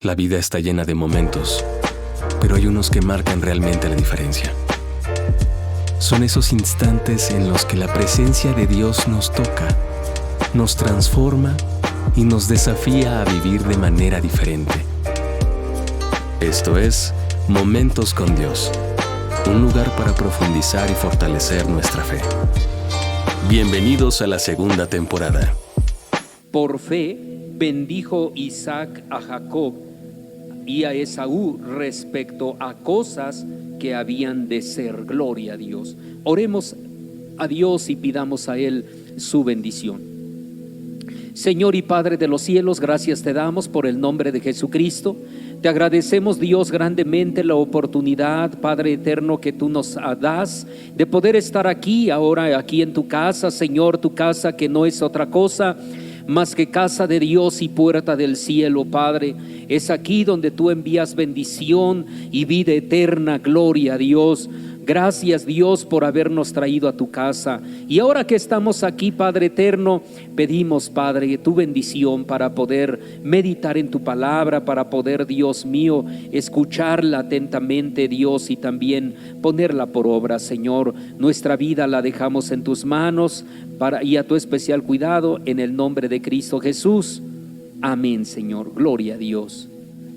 La vida está llena de momentos, pero hay unos que marcan realmente la diferencia. Son esos instantes en los que la presencia de Dios nos toca, nos transforma y nos desafía a vivir de manera diferente. Esto es Momentos con Dios, un lugar para profundizar y fortalecer nuestra fe. Bienvenidos a la segunda temporada. Por fe bendijo Isaac a Jacob y a Esaú respecto a cosas que habían de ser. Gloria a Dios. Oremos a Dios y pidamos a Él su bendición. Señor y Padre de los cielos, gracias te damos por el nombre de Jesucristo. Te agradecemos, Dios, grandemente la oportunidad, Padre eterno, que tú nos das de poder estar aquí, ahora aquí en tu casa, Señor, tu casa que no es otra cosa más que casa de Dios y puerta del cielo, Padre. Es aquí donde tú envías bendición y vida eterna. Gloria a Dios. Gracias, Dios, por habernos traído a tu casa. Y ahora que estamos aquí, Padre eterno, pedimos, Padre, tu bendición para poder meditar en tu palabra, para poder, Dios mío, escucharla atentamente, Dios, y también ponerla por obra, Señor. Nuestra vida la dejamos en tus manos y a tu especial cuidado, en el nombre de Cristo Jesús. Amén, Señor. Gloria a Dios.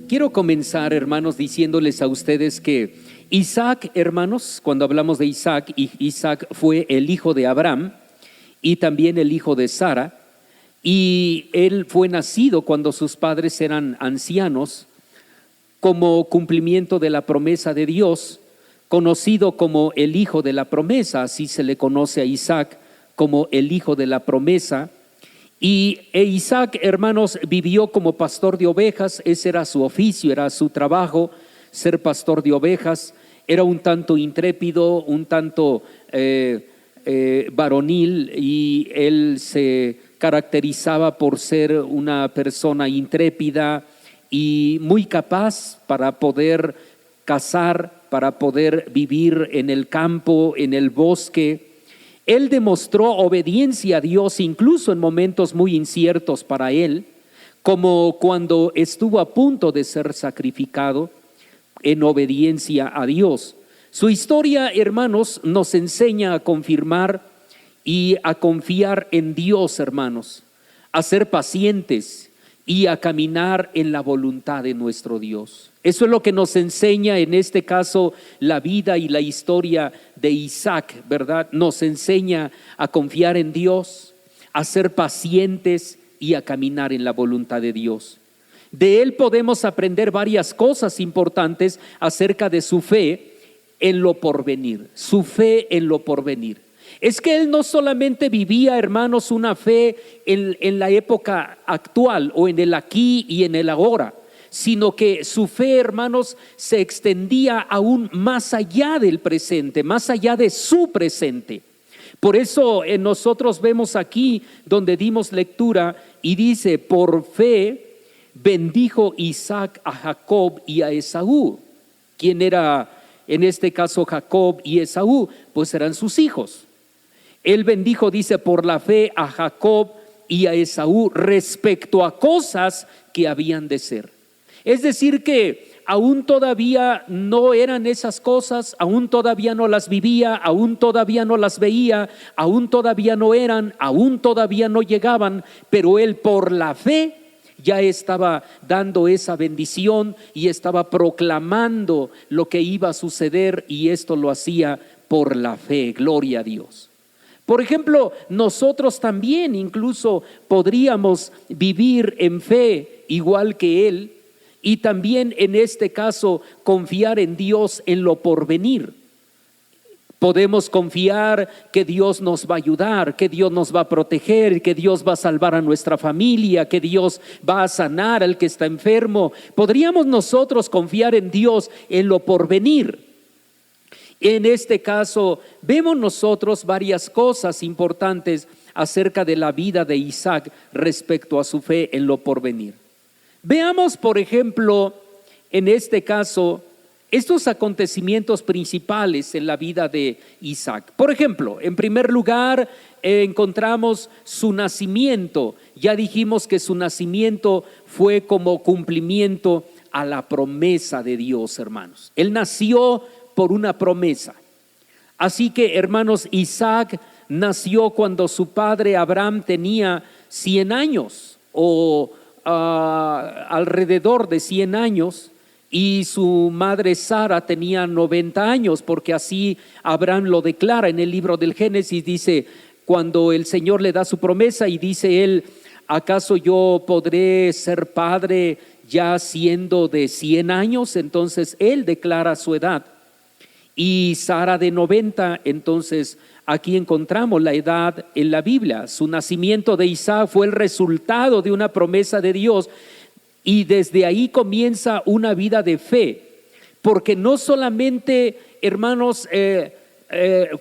Quiero comenzar, hermanos, diciéndoles a ustedes que Isaac, hermanos, cuando hablamos de Isaac, Isaac fue el hijo de Abraham y también el hijo de Sara, y él fue nacido cuando sus padres eran ancianos, como cumplimiento de la promesa de Dios, conocido como el hijo de la promesa. Así se le conoce a Isaac, como el hijo de la promesa. Y Isaac, hermanos, vivió como pastor de ovejas. Ese era su oficio, era su trabajo, ser pastor de ovejas. Era un tanto intrépido, un tanto varonil, y él se caracterizaba por ser una persona intrépida y muy capaz para poder cazar, para poder vivir en el campo, en el bosque. Él demostró obediencia a Dios incluso en momentos muy inciertos para él, como cuando estuvo a punto de ser sacrificado en obediencia a Dios. Su historia, hermanos, nos enseña a confirmar y a confiar en Dios, hermanos, a ser pacientes y a caminar en la voluntad de nuestro Dios. Eso es lo que nos enseña en este caso la vida y la historia de Isaac, ¿verdad? Nos enseña a confiar en Dios, a ser pacientes y a caminar en la voluntad de Dios. De él podemos aprender varias cosas importantes acerca de su fe en lo porvenir, su fe en lo porvenir. Es que él no solamente vivía, hermanos, una fe en la época actual o en el aquí y en el ahora, sino que su fe, hermanos, se extendía aún más allá del presente, más allá de su presente. Por eso nosotros vemos aquí donde dimos lectura y dice: por fe bendijo Isaac a Jacob y a Esaú. ¿Quién era en este caso Jacob y Esaú? Pues eran sus hijos. Él bendijo, dice, por la fe a Jacob y a Esaú respecto a cosas que habían de ser. Es decir que aún todavía no eran esas cosas, aún todavía no las vivía, aún todavía no las veía, aún todavía no eran, aún todavía no llegaban, pero él por la fe ya estaba dando esa bendición y estaba proclamando lo que iba a suceder, y esto lo hacía por la fe. Gloria a Dios. Por ejemplo, nosotros también incluso podríamos vivir en fe igual que él, y también en este caso confiar en Dios en lo porvenir. Podemos confiar que Dios nos va a ayudar, que Dios nos va a proteger, que Dios va a salvar a nuestra familia, que Dios va a sanar al que está enfermo. Podríamos nosotros confiar en Dios en lo porvenir. En este caso vemos nosotros varias cosas importantes acerca de la vida de Isaac respecto a su fe en lo porvenir. Veamos, por ejemplo, en este caso, estos acontecimientos principales en la vida de Isaac. Por ejemplo, en primer lugar, encontramos su nacimiento. Ya dijimos que su nacimiento fue como cumplimiento a la promesa de Dios, hermanos. Él nació por una promesa. Así que, hermanos, Isaac nació cuando su padre Abraham tenía 100 años o alrededor de 100 años. Y su madre Sara tenía 90 años, porque así Abraham lo declara en el libro del Génesis. Dice, cuando el Señor le da su promesa y dice él, ¿acaso yo podré ser padre ya siendo de 100 años? Entonces él declara su edad. Y Sara de 90, entonces aquí encontramos la edad en la Biblia. Su nacimiento de Isaac fue el resultado de una promesa de Dios. Y desde ahí comienza una vida de fe, porque no solamente, hermanos,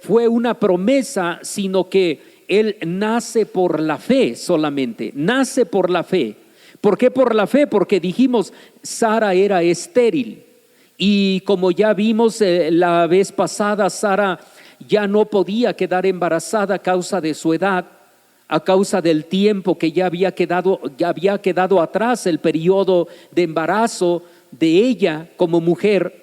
fue una promesa, sino que él nace por la fe solamente, nace por la fe. ¿Por qué por la fe? Porque dijimos, Sara era estéril y como ya vimos la vez pasada, Sara ya no podía quedar embarazada a causa de su edad, a causa del tiempo que ya había quedado atrás, el periodo de embarazo de ella como mujer,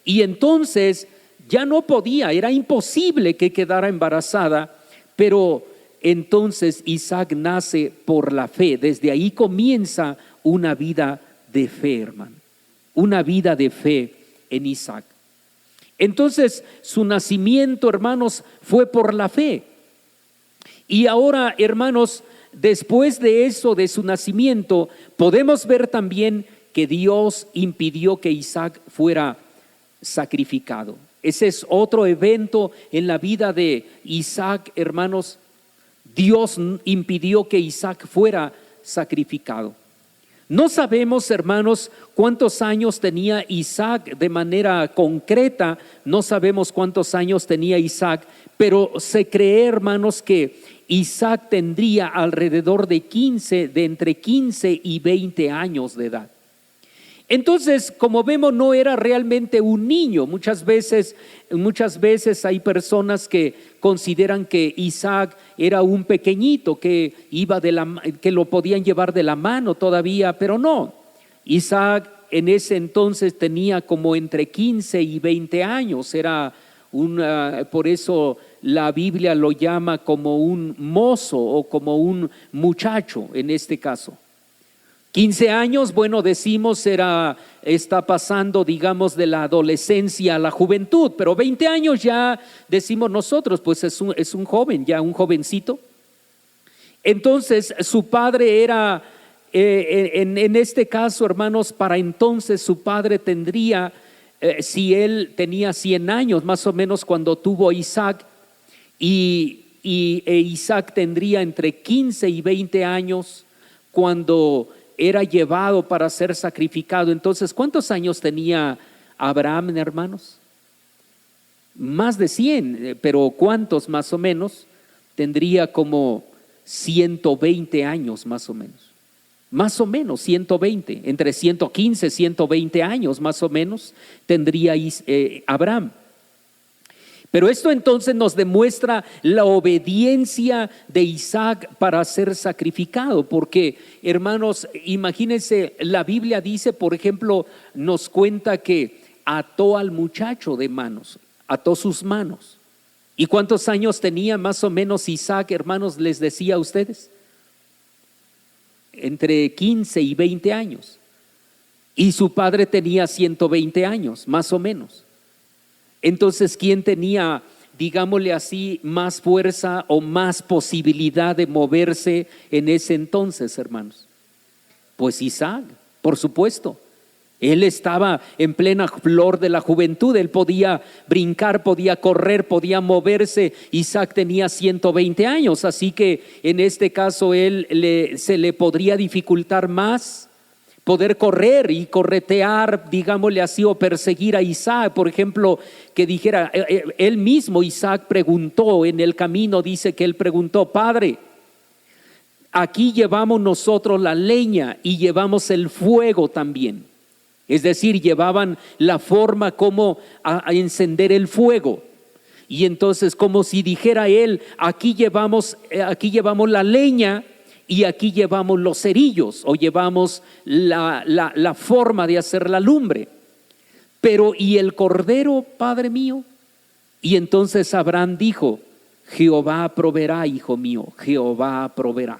y entonces ya no podía, era imposible que quedara embarazada. Pero entonces Isaac nace por la fe. Desde ahí comienza una vida de fe, hermano, una vida de fe en Isaac. Entonces su nacimiento, hermanos, fue por la fe. Y ahora, hermanos, después de eso, de su nacimiento, podemos ver también que Dios impidió que Isaac fuera sacrificado. Ese es otro evento en la vida de Isaac, hermanos. Dios impidió que Isaac fuera sacrificado. No sabemos, hermanos, cuántos años tenía Isaac de manera concreta. No sabemos cuántos años tenía Isaac, pero se cree, hermanos, que Isaac tendría alrededor de entre 15 y 20 años de edad. Entonces, como vemos, no era realmente un niño. Muchas veces hay personas que consideran que Isaac era un pequeñito que lo podían llevar de la mano todavía, pero no. Isaac en ese entonces tenía como entre 15 y 20 años. Por eso la Biblia lo llama como un mozo o como un muchacho en este caso. 15 años, bueno, decimos está pasando, digamos, de la adolescencia a la juventud, pero 20 años ya decimos nosotros, pues es un joven, ya un jovencito. Entonces su padre era, en este caso, hermanos, para entonces su padre tendría, si él tenía 100 años más o menos cuando tuvo a Isaac, y Isaac tendría entre 15 y 20 años cuando era llevado para ser sacrificado. Entonces, ¿cuántos años tenía Abraham, hermanos? Más de 100, pero ¿cuántos más o menos? Tendría como 120 años más o menos. Más o menos 120, entre 115, 120 años más o menos tendría Abraham. Pero esto entonces nos demuestra la obediencia de Isaac para ser sacrificado, porque, hermanos, imagínense, la Biblia dice, por ejemplo, nos cuenta que ató al muchacho de manos, ató sus manos. ¿Y cuántos años tenía más o menos Isaac, hermanos, les decía a ustedes? Entre 15 y 20 años. Y su padre tenía 120 años, más o menos. Entonces, ¿quién tenía, digámosle así, más fuerza o más posibilidad de moverse en ese entonces, hermanos? Pues Isaac, por supuesto. Él estaba en plena flor de la juventud, él podía brincar, podía correr, podía moverse. Isaac tenía 120 años, así que en este caso se le podría dificultar más poder correr y corretear, digámosle así, o perseguir a Isaac. Por ejemplo, que dijera, él mismo, Isaac preguntó en el camino, dice que él preguntó: Padre, aquí llevamos nosotros la leña y llevamos el fuego también. Es decir, llevaban la forma como a encender el fuego. Y entonces, como si dijera él, aquí llevamos la leña y aquí llevamos los cerillos, o llevamos la forma de hacer la lumbre. Pero ¿y el cordero, Padre mío? Y entonces Abraham dijo: Jehová proveerá, hijo mío, Jehová proveerá.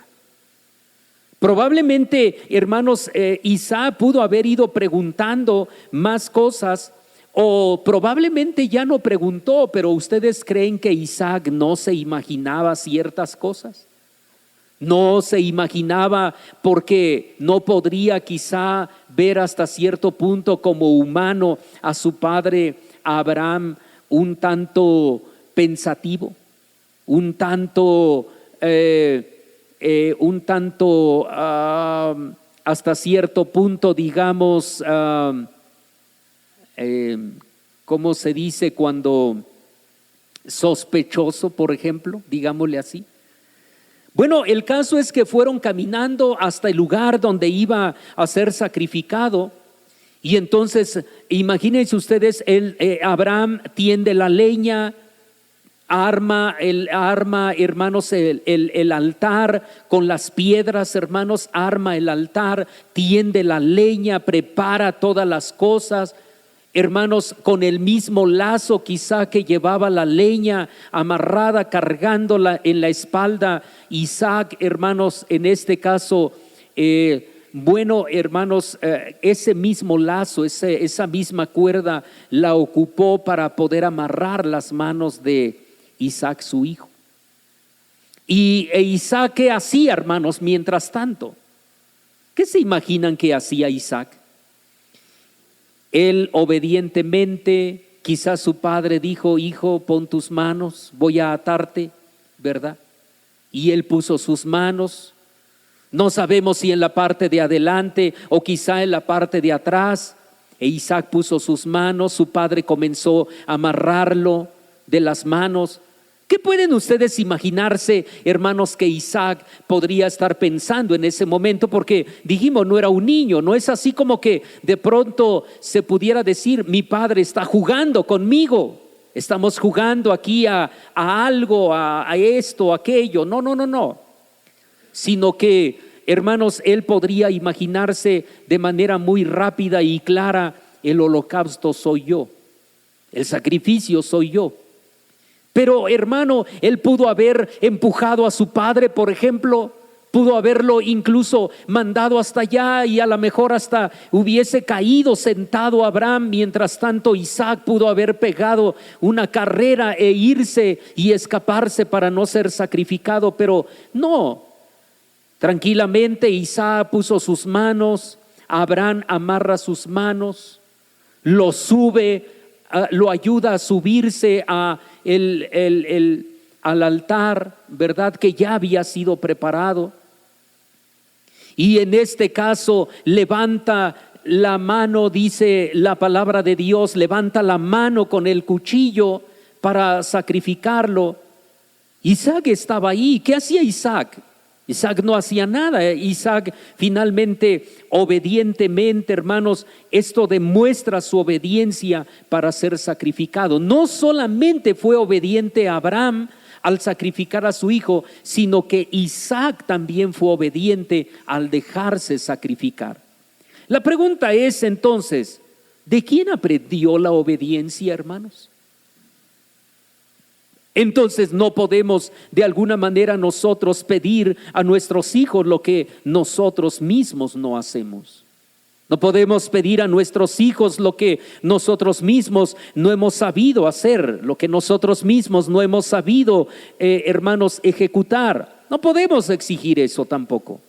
Probablemente, hermanos, Isaac pudo haber ido preguntando más cosas, o probablemente ya no preguntó, pero ¿ustedes creen que Isaac no se imaginaba ciertas cosas? No se imaginaba, porque no podría quizá ver hasta cierto punto como humano a su padre Abraham un tanto pensativo, un tanto hasta cierto punto, digamos, ¿cómo se dice cuando sospechoso, por ejemplo? Digámosle así. Bueno, el caso es que fueron caminando hasta el lugar donde iba a ser sacrificado. Y entonces, imagínense ustedes, Abraham tiende la leña, arma, hermanos, el altar con las piedras, hermanos, arma el altar, tiende la leña, prepara todas las cosas. Hermanos, con el mismo lazo quizá que llevaba la leña amarrada, cargándola en la espalda, Isaac, hermanos, en este caso, bueno, hermanos, ese mismo lazo, esa misma cuerda la ocupó para poder amarrar las manos de Isaac, su hijo. Y Isaac, ¿qué hacía, hermanos, mientras tanto? ¿Qué se imaginan que hacía Isaac? Él obedientemente, quizás su padre dijo: hijo, pon tus manos, voy a atarte, ¿verdad? Y él puso sus manos. No sabemos si en la parte de adelante o quizá en la parte de atrás. E Isaac puso sus manos, su padre comenzó a amarrarlo de las manos. ¿Qué pueden ustedes imaginarse, hermanos, que Isaac podría estar pensando en ese momento? Porque dijimos, no era un niño, no es así como que de pronto se pudiera decir: mi padre está jugando conmigo, estamos jugando aquí a algo, a esto, a aquello. No. Sino que, hermanos, él podría imaginarse de manera muy rápida y clara: el holocausto soy yo, el sacrificio soy yo. Pero, hermano, él pudo haber empujado a su padre, por ejemplo, pudo haberlo incluso mandado hasta allá, y a lo mejor hasta hubiese caído sentado Abraham. Mientras tanto, Isaac pudo haber pegado una carrera e irse y escaparse para no ser sacrificado, pero no. Tranquilamente Isaac puso sus manos, Abraham amarra sus manos, lo sube, lo ayuda a subirse al altar, ¿verdad?, que ya había sido preparado. Y en este caso levanta la mano, dice la palabra de Dios, levanta la mano con el cuchillo para sacrificarlo. Isaac estaba ahí. ¿Qué hacía Isaac? Isaac no hacía nada. Isaac finalmente, obedientemente, hermanos, esto demuestra su obediencia para ser sacrificado. No solamente fue obediente a Abraham al sacrificar a su hijo, sino que Isaac también fue obediente al dejarse sacrificar. La pregunta es entonces, ¿de quién aprendió la obediencia, hermanos? Entonces no podemos de alguna manera nosotros pedir a nuestros hijos lo que nosotros mismos no hacemos. No podemos pedir a nuestros hijos lo que nosotros mismos no hemos sabido hacer, lo que nosotros mismos no hemos sabido, hermanos, ejecutar. No podemos exigir eso tampoco.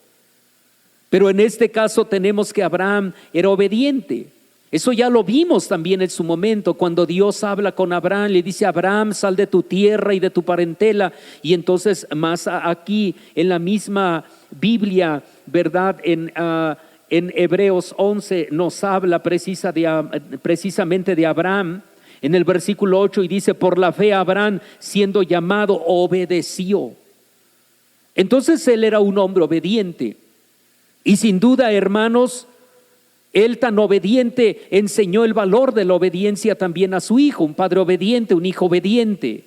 Pero en este caso tenemos que Abraham era obediente. Eso ya lo vimos también en su momento, cuando Dios habla con Abraham, le dice: Abraham, sal de tu tierra y de tu parentela. Y entonces más aquí en la misma Biblia, ¿verdad?, en Hebreos 11 nos habla precisamente de Abraham, en el versículo 8, y dice: por la fe Abraham, siendo llamado, obedeció. Entonces él era un hombre obediente. Y sin duda, hermanos, Él tan obediente enseñó el valor de la obediencia también a su hijo, un padre obediente, un hijo obediente.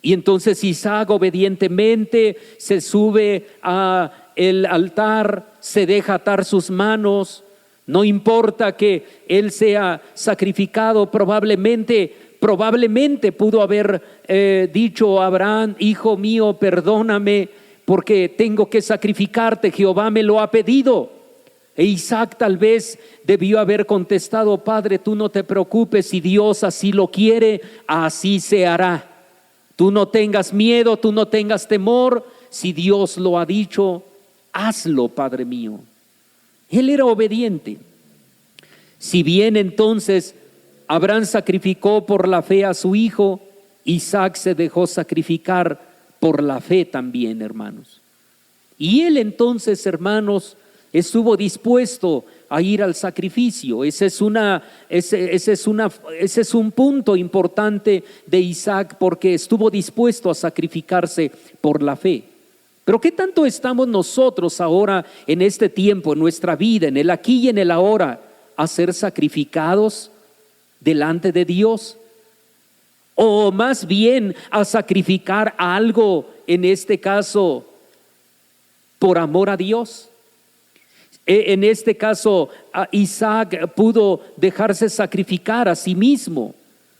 Y entonces Isaac obedientemente se sube al altar, se deja atar sus manos. No importa que él sea sacrificado, probablemente pudo haber dicho a Abraham: hijo mío, perdóname porque tengo que sacrificarte, Jehová me lo ha pedido. E Isaac tal vez debió haber contestado: Padre, tú no te preocupes, si Dios así lo quiere, así se hará. Tú no tengas miedo, tú no tengas temor, si Dios lo ha dicho, hazlo, Padre mío. Él era obediente. Si bien entonces Abraham sacrificó por la fe a su hijo, Isaac se dejó sacrificar por la fe también, hermanos. Y él entonces, hermanos, estuvo dispuesto a ir al sacrificio. Ese es un punto importante de Isaac, porque estuvo dispuesto a sacrificarse por la fe. Pero ¿qué tanto estamos nosotros ahora en este tiempo, en nuestra vida, en el aquí y en el ahora, a ser sacrificados delante de Dios? O más bien a sacrificar algo, en este caso, por amor a Dios. En este caso, Isaac pudo dejarse sacrificar a sí mismo.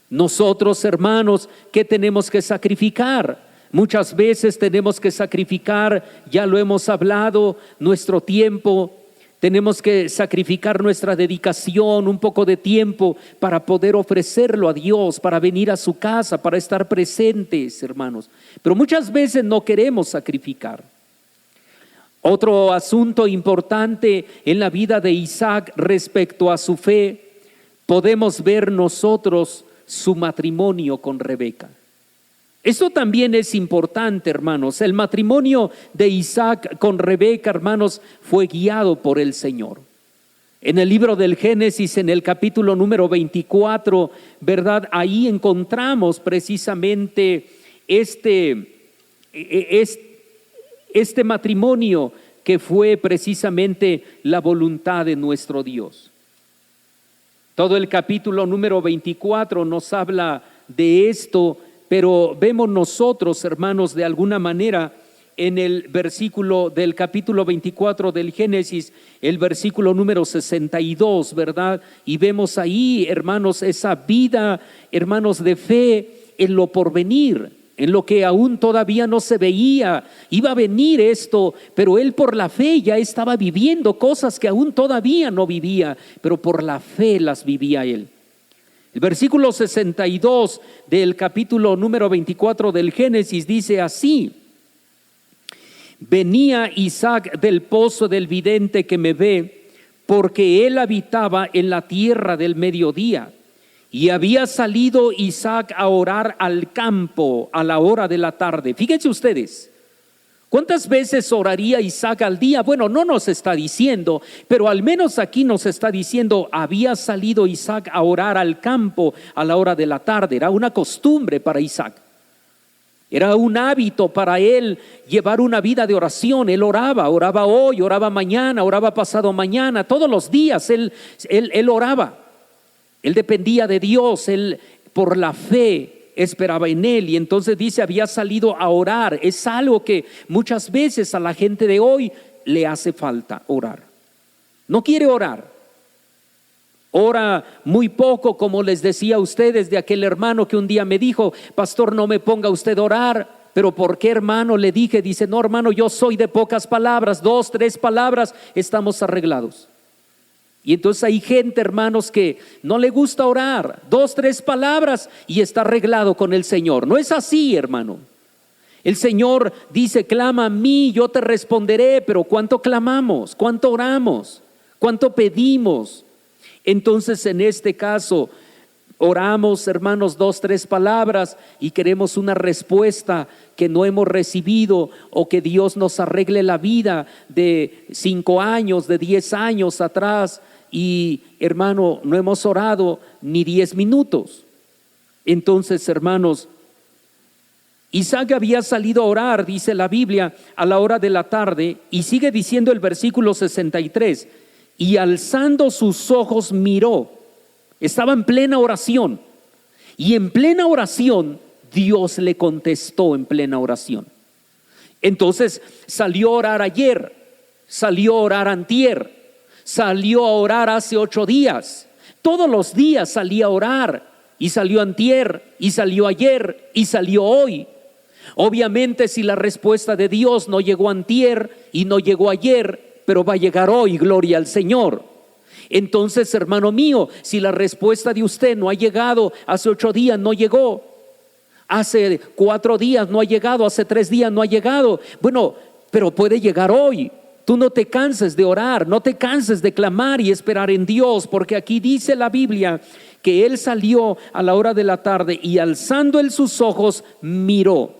Nosotros, hermanos, ¿qué tenemos que sacrificar? Muchas veces tenemos que sacrificar, ya lo hemos hablado, nuestro tiempo. Tenemos que sacrificar nuestra dedicación, un poco de tiempo para poder ofrecerlo a Dios, para venir a su casa, para estar presentes, hermanos. Pero muchas veces no queremos sacrificar. Otro asunto importante en la vida de Isaac respecto a su fe, podemos ver nosotros su matrimonio con Rebeca. Esto también es importante, hermanos. El matrimonio de Isaac con Rebeca, hermanos, fue guiado por el Señor. En el libro del Génesis, en el capítulo número 24, ¿verdad? Ahí encontramos precisamente este matrimonio que fue precisamente la voluntad de nuestro Dios. Todo el capítulo número 24 nos habla de esto, pero vemos nosotros, hermanos, de alguna manera en el versículo del capítulo 24 del Génesis, el versículo número 62, ¿verdad? Y vemos ahí, hermanos, esa vida, hermanos, de fe en lo porvenir, en lo que aún todavía no se veía. Iba a venir esto, pero él por la fe ya estaba viviendo cosas que aún todavía no vivía, pero por la fe las vivía él. El versículo 62 del capítulo número 24 del Génesis dice así: venía Isaac del pozo del vidente que me ve, porque él habitaba en la tierra del mediodía. Y había salido Isaac a orar al campo a la hora de la tarde. Fíjense ustedes, ¿cuántas veces oraría Isaac al día? Bueno, no nos está diciendo, pero al menos aquí nos está diciendo: había salido Isaac a orar al campo a la hora de la tarde. Era una costumbre para Isaac. Era un hábito para él llevar una vida de oración. Él oraba hoy, oraba mañana, oraba pasado mañana, todos los días él oraba. Él dependía de Dios, él por la fe esperaba en él. Y entonces dice: había salido a orar. Es algo que muchas veces a la gente de hoy le hace falta, orar. No quiere orar. Ora muy poco, como les decía a ustedes de aquel hermano que un día me dijo: pastor, no me ponga usted a orar. Pero ¿por qué, hermano? Le dije. Dice: no, hermano, yo soy de pocas palabras, 2, 3 palabras, estamos arreglados. Y entonces hay gente, hermanos, que no le gusta orar, 2, 3 palabras y está arreglado con el Señor. No es así, hermano. El Señor dice: clama a mí, yo te responderé. Pero ¿cuánto clamamos? ¿Cuánto oramos? ¿Cuánto pedimos? Entonces, en este caso, oramos, hermanos, 2, 3 palabras y queremos una respuesta que no hemos recibido, o que Dios nos arregle la vida de 5 años, de 10 años atrás. Y, hermano, no hemos orado ni 10 minutos. Entonces, hermanos, Isaac había salido a orar, dice la Biblia, a la hora de la tarde. Y sigue diciendo el versículo 63, y alzando sus ojos miró. Estaba en plena oración. Y en plena oración, Dios le contestó en plena oración. Entonces salió a orar ayer, salió a orar antier, salió a orar hace 8 días. Todos los días salía a orar, y salió antier, y salió ayer, y salió hoy. Obviamente, si la respuesta de Dios no llegó antier y no llegó ayer, pero va a llegar hoy, gloria al Señor. Entonces, hermano mío, si la respuesta de usted no ha llegado hace 8 días, no llegó, hace 4 días no ha llegado, hace 3 días no ha llegado, bueno, pero puede llegar hoy. Tú no te canses de orar, no te canses de clamar y esperar en Dios, porque aquí dice la Biblia que él salió a la hora de la tarde y alzando él sus ojos miró,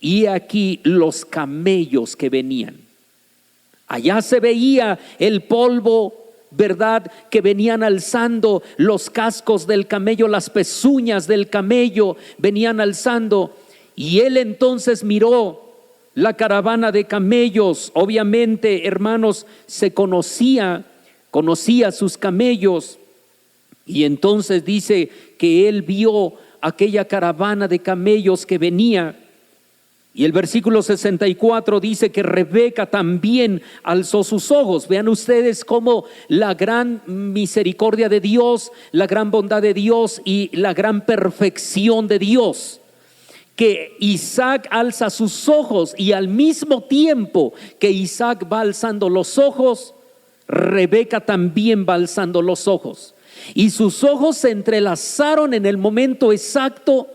y aquí los camellos que venían. Allá se veía el polvo, ¿verdad?, que venían alzando los cascos del camello, las pezuñas del camello venían alzando, y él entonces miró la caravana de camellos. Obviamente, hermanos, se conocía sus camellos, y entonces dice que él vio aquella caravana de camellos que venía. Y el versículo 64 dice que Rebeca también alzó sus ojos. Vean ustedes cómo la gran misericordia de Dios, la gran bondad de Dios y la gran perfección de Dios, que Isaac alza sus ojos, y al mismo tiempo que Isaac va alzando los ojos, Rebeca también va alzando los ojos, y sus ojos se entrelazaron en el momento exacto,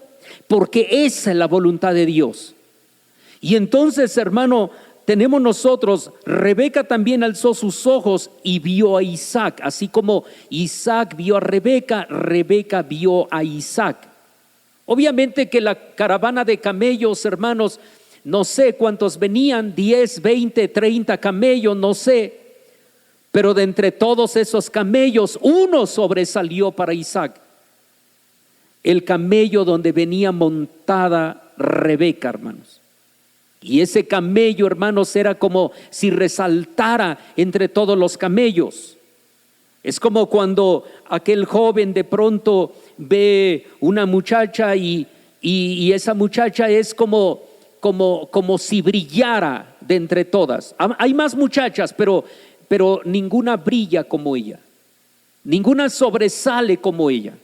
porque esa es la voluntad de Dios. Y entonces, hermano, tenemos nosotros, Rebeca también alzó sus ojos y vio a Isaac, así como Isaac vio a Rebeca, Rebeca vio a Isaac. Obviamente que la caravana de camellos, hermanos, no sé cuántos venían, 10, 20, 30 camellos, no sé, pero de entre todos esos camellos, uno sobresalió para Isaac: el camello donde venía montada Rebeca, hermanos. Y ese camello, hermanos, era como si resaltara entre todos los camellos. Es como cuando aquel joven de pronto ve una muchacha y esa muchacha es como si brillara de entre todas. Hay más muchachas, pero ninguna brilla como ella, ninguna sobresale como ella.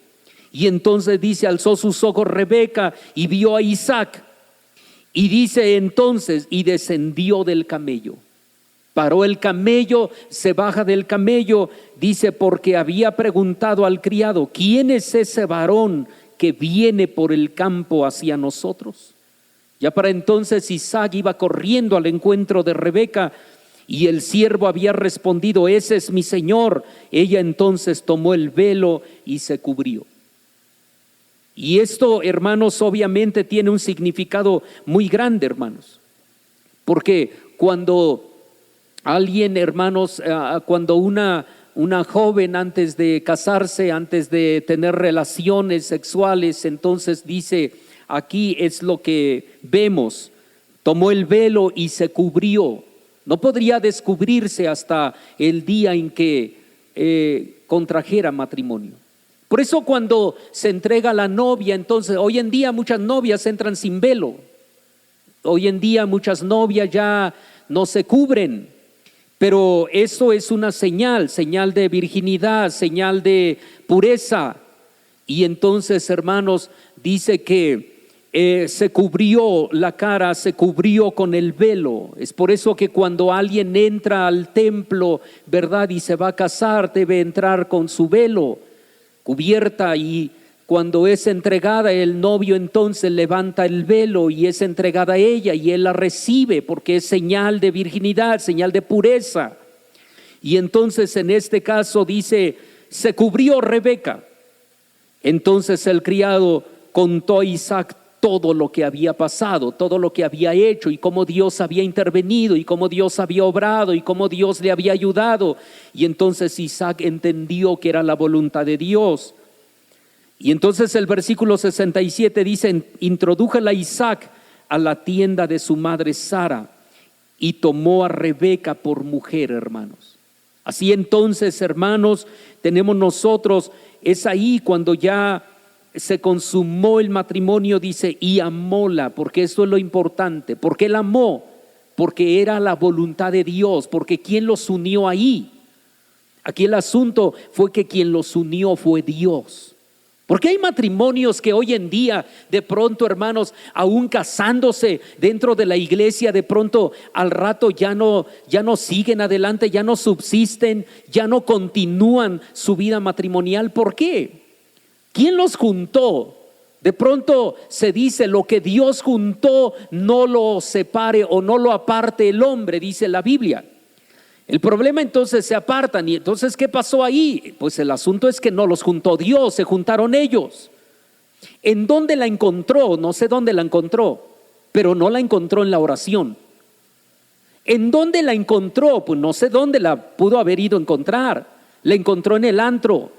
Y entonces dice, alzó sus ojos Rebeca y vio a Isaac. Y dice entonces, y descendió del camello. Paró el camello, se baja del camello, dice, porque había preguntado al criado: ¿quién es ese varón que viene por el campo hacia nosotros? Ya para entonces Isaac iba corriendo al encuentro de Rebeca, y el siervo había respondido: ese es mi señor. Ella entonces tomó el velo y se cubrió. Y esto, hermanos, obviamente tiene un significado muy grande, hermanos, porque cuando alguien, hermanos, cuando una joven antes de casarse, antes de tener relaciones sexuales, entonces dice, aquí es lo que vemos: tomó el velo y se cubrió. No podría descubrirse hasta el día en que contrajera matrimonio. Por eso cuando se entrega la novia, entonces hoy en día muchas novias entran sin velo. Hoy en día muchas novias ya no se cubren, pero eso es una señal de virginidad, señal de pureza. Y entonces, hermanos, dice que se cubrió la cara, se cubrió con el velo. Es por eso que cuando alguien entra al templo, ¿verdad?, y se va a casar, debe entrar con su velo cubierta, y cuando es entregada el novio entonces levanta el velo y es entregada a ella y él la recibe, porque es señal de virginidad, señal de pureza. Y entonces en este caso dice, se cubrió Rebeca. Entonces el criado contó a Isaac todo lo que había pasado, todo lo que había hecho, y cómo Dios había intervenido, y cómo Dios había obrado, y cómo Dios le había ayudado. Y entonces Isaac entendió que era la voluntad de Dios. Y entonces el versículo 67 dice, introdújala Isaac a la tienda de su madre Sara, y tomó a Rebeca por mujer, hermanos. Así entonces, hermanos, tenemos nosotros, es ahí cuando ya se consumó el matrimonio, dice, y amóla, porque esto es lo importante. ¿Por qué la amó? Porque era la voluntad de Dios, porque ¿quién los unió ahí? Aquí el asunto fue que quien los unió fue Dios. Porque hay matrimonios que hoy en día, de pronto, hermanos, aún casándose dentro de la iglesia, de pronto al rato ya no siguen adelante, ya no subsisten, ya no continúan su vida matrimonial. ¿Por qué? ¿Quién los juntó? De pronto se dice, lo que Dios juntó no lo separe o no lo aparte el hombre, dice la Biblia. El problema entonces se apartan. Y entonces, ¿qué pasó ahí? Pues el asunto es que no los juntó Dios, se juntaron ellos. ¿En dónde la encontró? No sé dónde la encontró, pero no la encontró en la oración. ¿En dónde la encontró? Pues no sé dónde la pudo haber ido a encontrar. La encontró en el antro,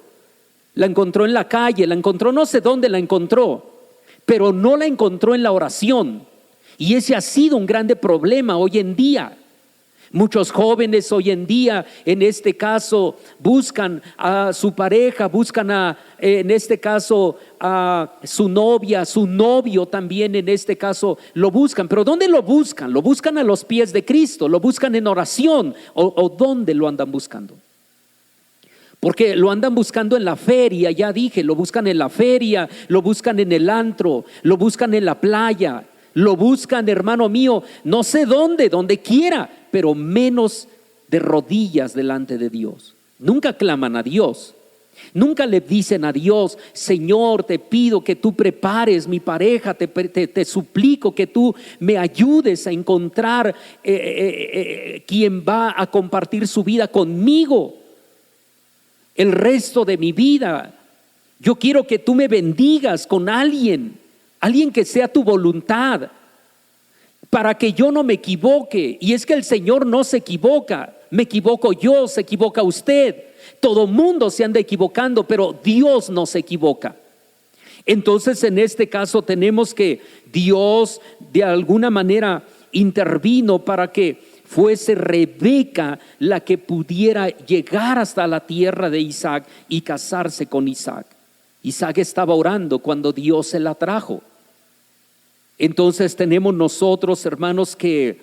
la encontró en la calle, la encontró, no sé dónde la encontró, pero no la encontró en la oración. Y ese ha sido un grande problema hoy en día. Muchos jóvenes hoy en día, en este caso, buscan a su pareja, buscan en este caso, a su novia, a su novio también, en este caso, lo buscan. Pero ¿dónde lo buscan? Lo buscan a los pies de Cristo, lo buscan en oración. ¿O dónde lo andan buscando? Porque lo andan buscando en la feria, ya dije, lo buscan en la feria, lo buscan en el antro, lo buscan en la playa. Lo buscan, hermano mío, no sé dónde, donde quiera, pero menos de rodillas delante de Dios. Nunca claman a Dios, nunca le dicen a Dios, Señor, te pido que tú prepares mi pareja, te suplico que tú me ayudes a encontrar quien va a compartir su vida conmigo el resto de mi vida. Yo quiero que tú me bendigas con alguien que sea tu voluntad, para que yo no me equivoque. Y es que el Señor no se equivoca, me equivoco yo, se equivoca usted, todo mundo se anda equivocando, pero Dios no se equivoca. Entonces en este caso tenemos que Dios de alguna manera intervino para que fuese Rebeca la que pudiera llegar hasta la tierra de Isaac y casarse con Isaac. Isaac estaba orando cuando Dios se la trajo. Entonces tenemos nosotros, hermanos, que,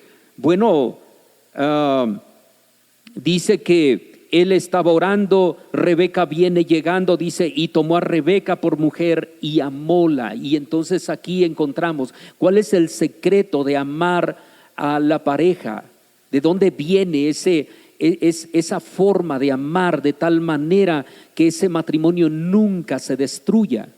dice que él estaba orando, Rebeca viene llegando, dice, y tomó a Rebeca por mujer y amóla. Y entonces aquí encontramos cuál es el secreto de amar a la pareja, de dónde viene esa forma de amar de tal manera que ese matrimonio nunca se destruya,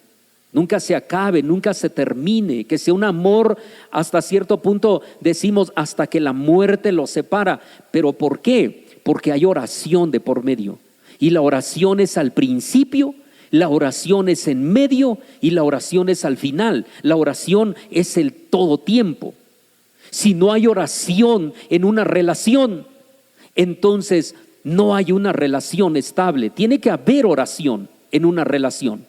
nunca se acabe, nunca se termine, que sea un amor hasta cierto punto, decimos hasta que la muerte los separa. ¿Pero por qué? Porque hay oración de por medio, y la oración es al principio, la oración es en medio y la oración es al final. La oración es el todo tiempo. Si no hay oración en una relación, entonces no hay una relación estable. Tiene que haber oración en una relación.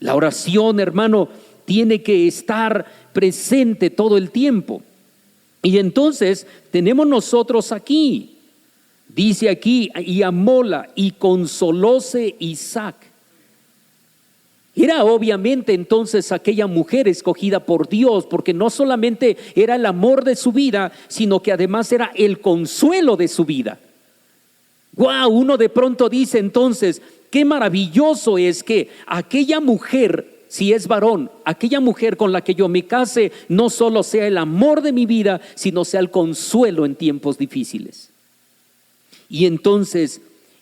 La oración, hermano, tiene que estar presente todo el tiempo. Y entonces tenemos nosotros aquí, dice aquí, y amóla, y consolóse Isaac. Era obviamente entonces aquella mujer escogida por Dios, porque no solamente era el amor de su vida, sino que además era el consuelo de su vida. Wow, uno de pronto dice entonces, qué maravilloso es que aquella mujer, si es varón, aquella mujer con la que yo me case, no solo sea el amor de mi vida, sino sea el consuelo en tiempos difíciles. Y entonces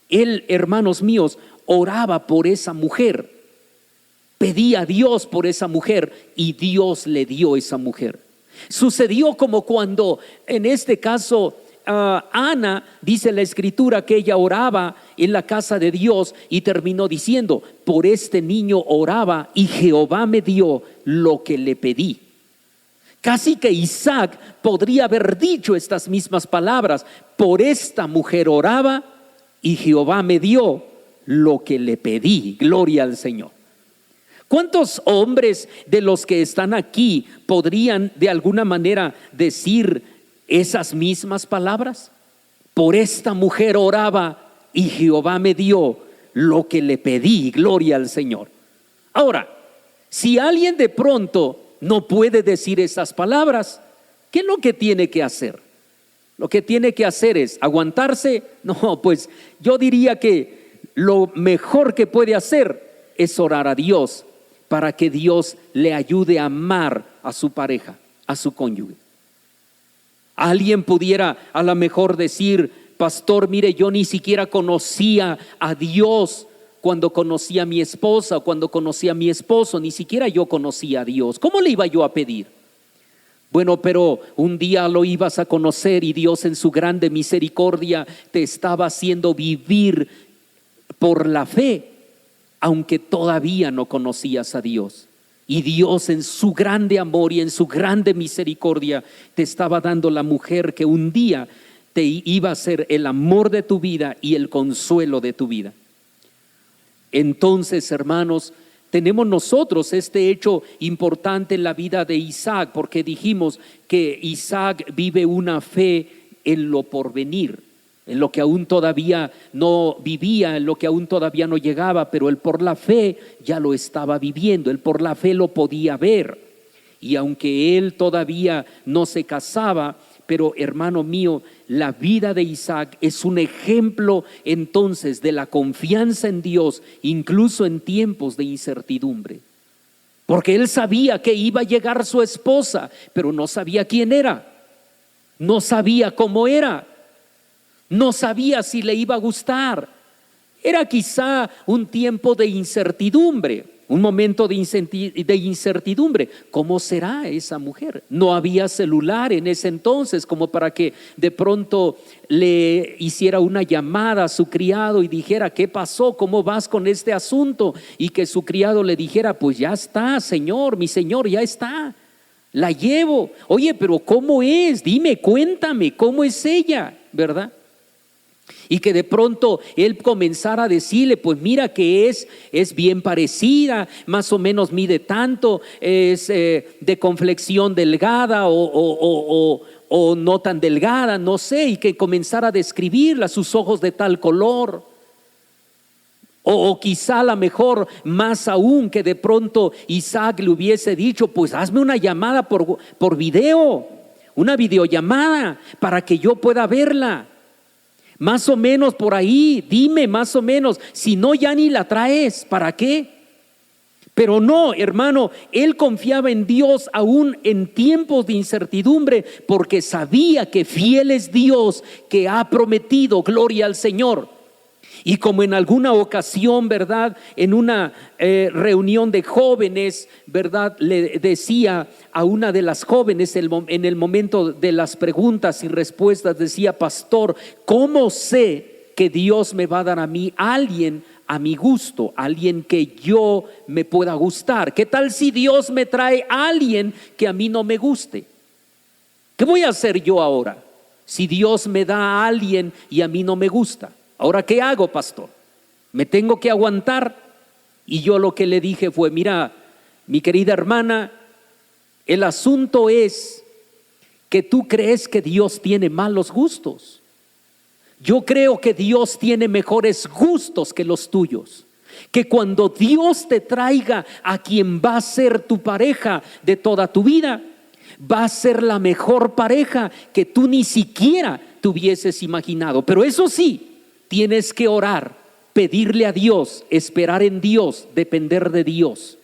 él, hermanos míos, oraba por esa mujer, pedía a Dios por esa mujer, y Dios le dio esa mujer. Sucedió como cuando en este caso Ana, dice la escritura que ella oraba en la casa de Dios y terminó diciendo, por este niño oraba y Jehová me dio lo que le pedí. Casi que Isaac podría haber dicho estas mismas palabras, por esta mujer oraba y Jehová me dio lo que le pedí. Gloria al Señor. ¿Cuántos hombres de los que están aquí podrían de alguna manera decir esas mismas palabras? Por esta mujer oraba y Jehová me dio lo que le pedí. Gloria al Señor. Ahora, si alguien de pronto no puede decir esas palabras, ¿qué es lo que tiene que hacer? Lo que tiene que hacer es aguantarse. No, pues yo diría que lo mejor que puede hacer es orar a Dios para que Dios le ayude a amar a su pareja, a su cónyuge. Alguien pudiera a lo mejor decir: pastor, mire, yo ni siquiera conocía a Dios cuando conocí a mi esposa, o cuando conocí a mi esposo, ni siquiera yo conocía a Dios. ¿Cómo le iba yo a pedir? Bueno, pero un día lo ibas a conocer y Dios en su grande misericordia te estaba haciendo vivir por la fe, aunque todavía no conocías a Dios. Y Dios en su grande amor y en su grande misericordia te estaba dando la mujer que un día te iba a ser el amor de tu vida y el consuelo de tu vida. Entonces, hermanos, tenemos nosotros este hecho importante en la vida de Isaac, porque dijimos que Isaac vive una fe en lo porvenir, en lo que aún todavía no vivía, en lo que aún todavía no llegaba, pero él por la fe ya lo estaba viviendo, él por la fe lo podía ver. Y aunque él todavía no se casaba, pero hermano mío, la vida de Isaac es un ejemplo entonces de la confianza en Dios, incluso en tiempos de incertidumbre. Porque él sabía que iba a llegar su esposa, pero no sabía quién era, no sabía cómo era, no sabía si le iba a gustar. Era quizá un tiempo de incertidumbre, un momento de incertidumbre. ¿Cómo será esa mujer? No había celular en ese entonces como para que de pronto le hiciera una llamada a su criado y dijera: ¿qué pasó? ¿Cómo vas con este asunto? Y que su criado le dijera: pues ya está, señor, mi señor, ya está, la llevo. Oye, pero ¿cómo es? Dime, cuéntame, ¿cómo es ella? ¿Verdad? Y que de pronto él comenzara a decirle: pues mira que es bien parecida, más o menos mide tanto, es de complexión delgada o no tan delgada, no sé, y que comenzara a describirla, sus ojos de tal color. O quizá a lo mejor más aún, que de pronto Isaac le hubiese dicho: pues hazme una llamada por video, una videollamada para que yo pueda verla. Más o menos por ahí, dime más o menos, si no ya ni la traes, ¿para qué? Pero no, hermano, él confiaba en Dios aún en tiempos de incertidumbre, porque sabía que fiel es Dios que ha prometido. Gloria al Señor. Y como en alguna ocasión, ¿verdad?, en una reunión de jóvenes, ¿verdad?, le decía a una de las jóvenes en el momento de las preguntas y respuestas, decía: pastor, ¿cómo sé que Dios me va a dar a mí alguien a mi gusto, alguien que yo me pueda gustar? ¿Qué tal si Dios me trae a alguien que a mí no me guste? ¿Qué voy a hacer yo ahora si Dios me da a alguien y a mí no me gusta? ¿Ahora qué hago, pastor? ¿Me tengo que aguantar? Y yo lo que le dije fue: mira, mi querida hermana, el asunto es que tú crees que Dios tiene malos gustos. Yo creo que Dios tiene mejores gustos que los tuyos. Que cuando Dios te traiga a quien va a ser tu pareja de toda tu vida, va a ser la mejor pareja que tú ni siquiera te hubieses imaginado. Pero eso sí, tienes que orar, pedirle a Dios, esperar en Dios, depender de Dios.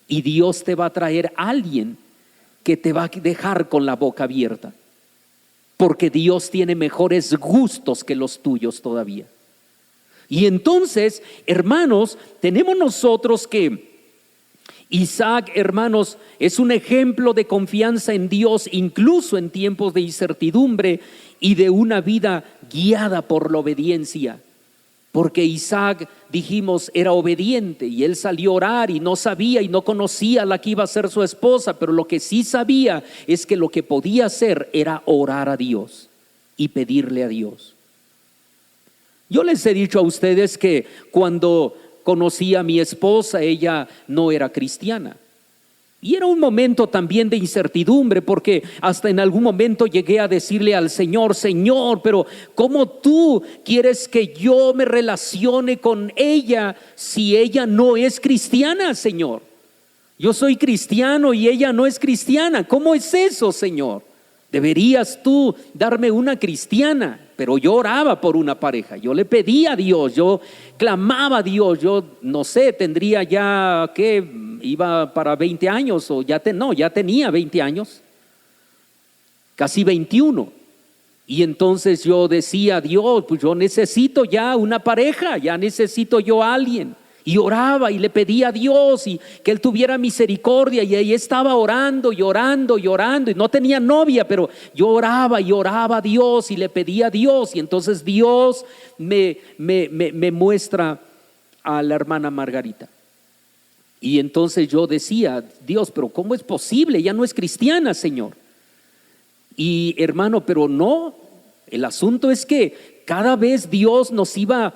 Y Dios te va a traer a alguien que te va a dejar con la boca abierta. Porque Dios tiene mejores gustos que los tuyos todavía. Y entonces, hermanos, tenemos nosotros que Isaac, hermanos, es un ejemplo de confianza en Dios, incluso en tiempos de incertidumbre, y de una vida guiada por la obediencia. Porque Isaac, dijimos, era obediente y él salió a orar y no sabía y no conocía a la que iba a ser su esposa, pero lo que sí sabía es que lo que podía hacer era orar a Dios y pedirle a Dios. Yo les he dicho a ustedes que cuando conocí a mi esposa, ella no era cristiana. Y era un momento también de incertidumbre, porque hasta en algún momento llegué a decirle al Señor: Señor, pero ¿cómo tú quieres que yo me relacione con ella si ella no es cristiana, Señor? Yo soy cristiano y ella no es cristiana. ¿Cómo es eso, Señor? Deberías tú darme una cristiana. Pero yo oraba por una pareja, yo le pedía a Dios, yo clamaba a Dios. Yo no sé, tendría ya que iba para 20 años o ya tenía 20 años, casi 21. Y entonces yo decía a Dios: pues yo necesito ya una pareja, ya necesito yo a alguien. Y oraba y le pedía a Dios y que Él tuviera misericordia. Y ahí estaba orando y orando y orando. Y no tenía novia, pero yo oraba y oraba a Dios y le pedía a Dios. Y entonces Dios me muestra a la hermana Margarita. Y entonces yo decía: Dios, pero ¿cómo es posible? Ella no es cristiana, Señor. Y hermano, pero no. El asunto es que cada vez Dios nos iba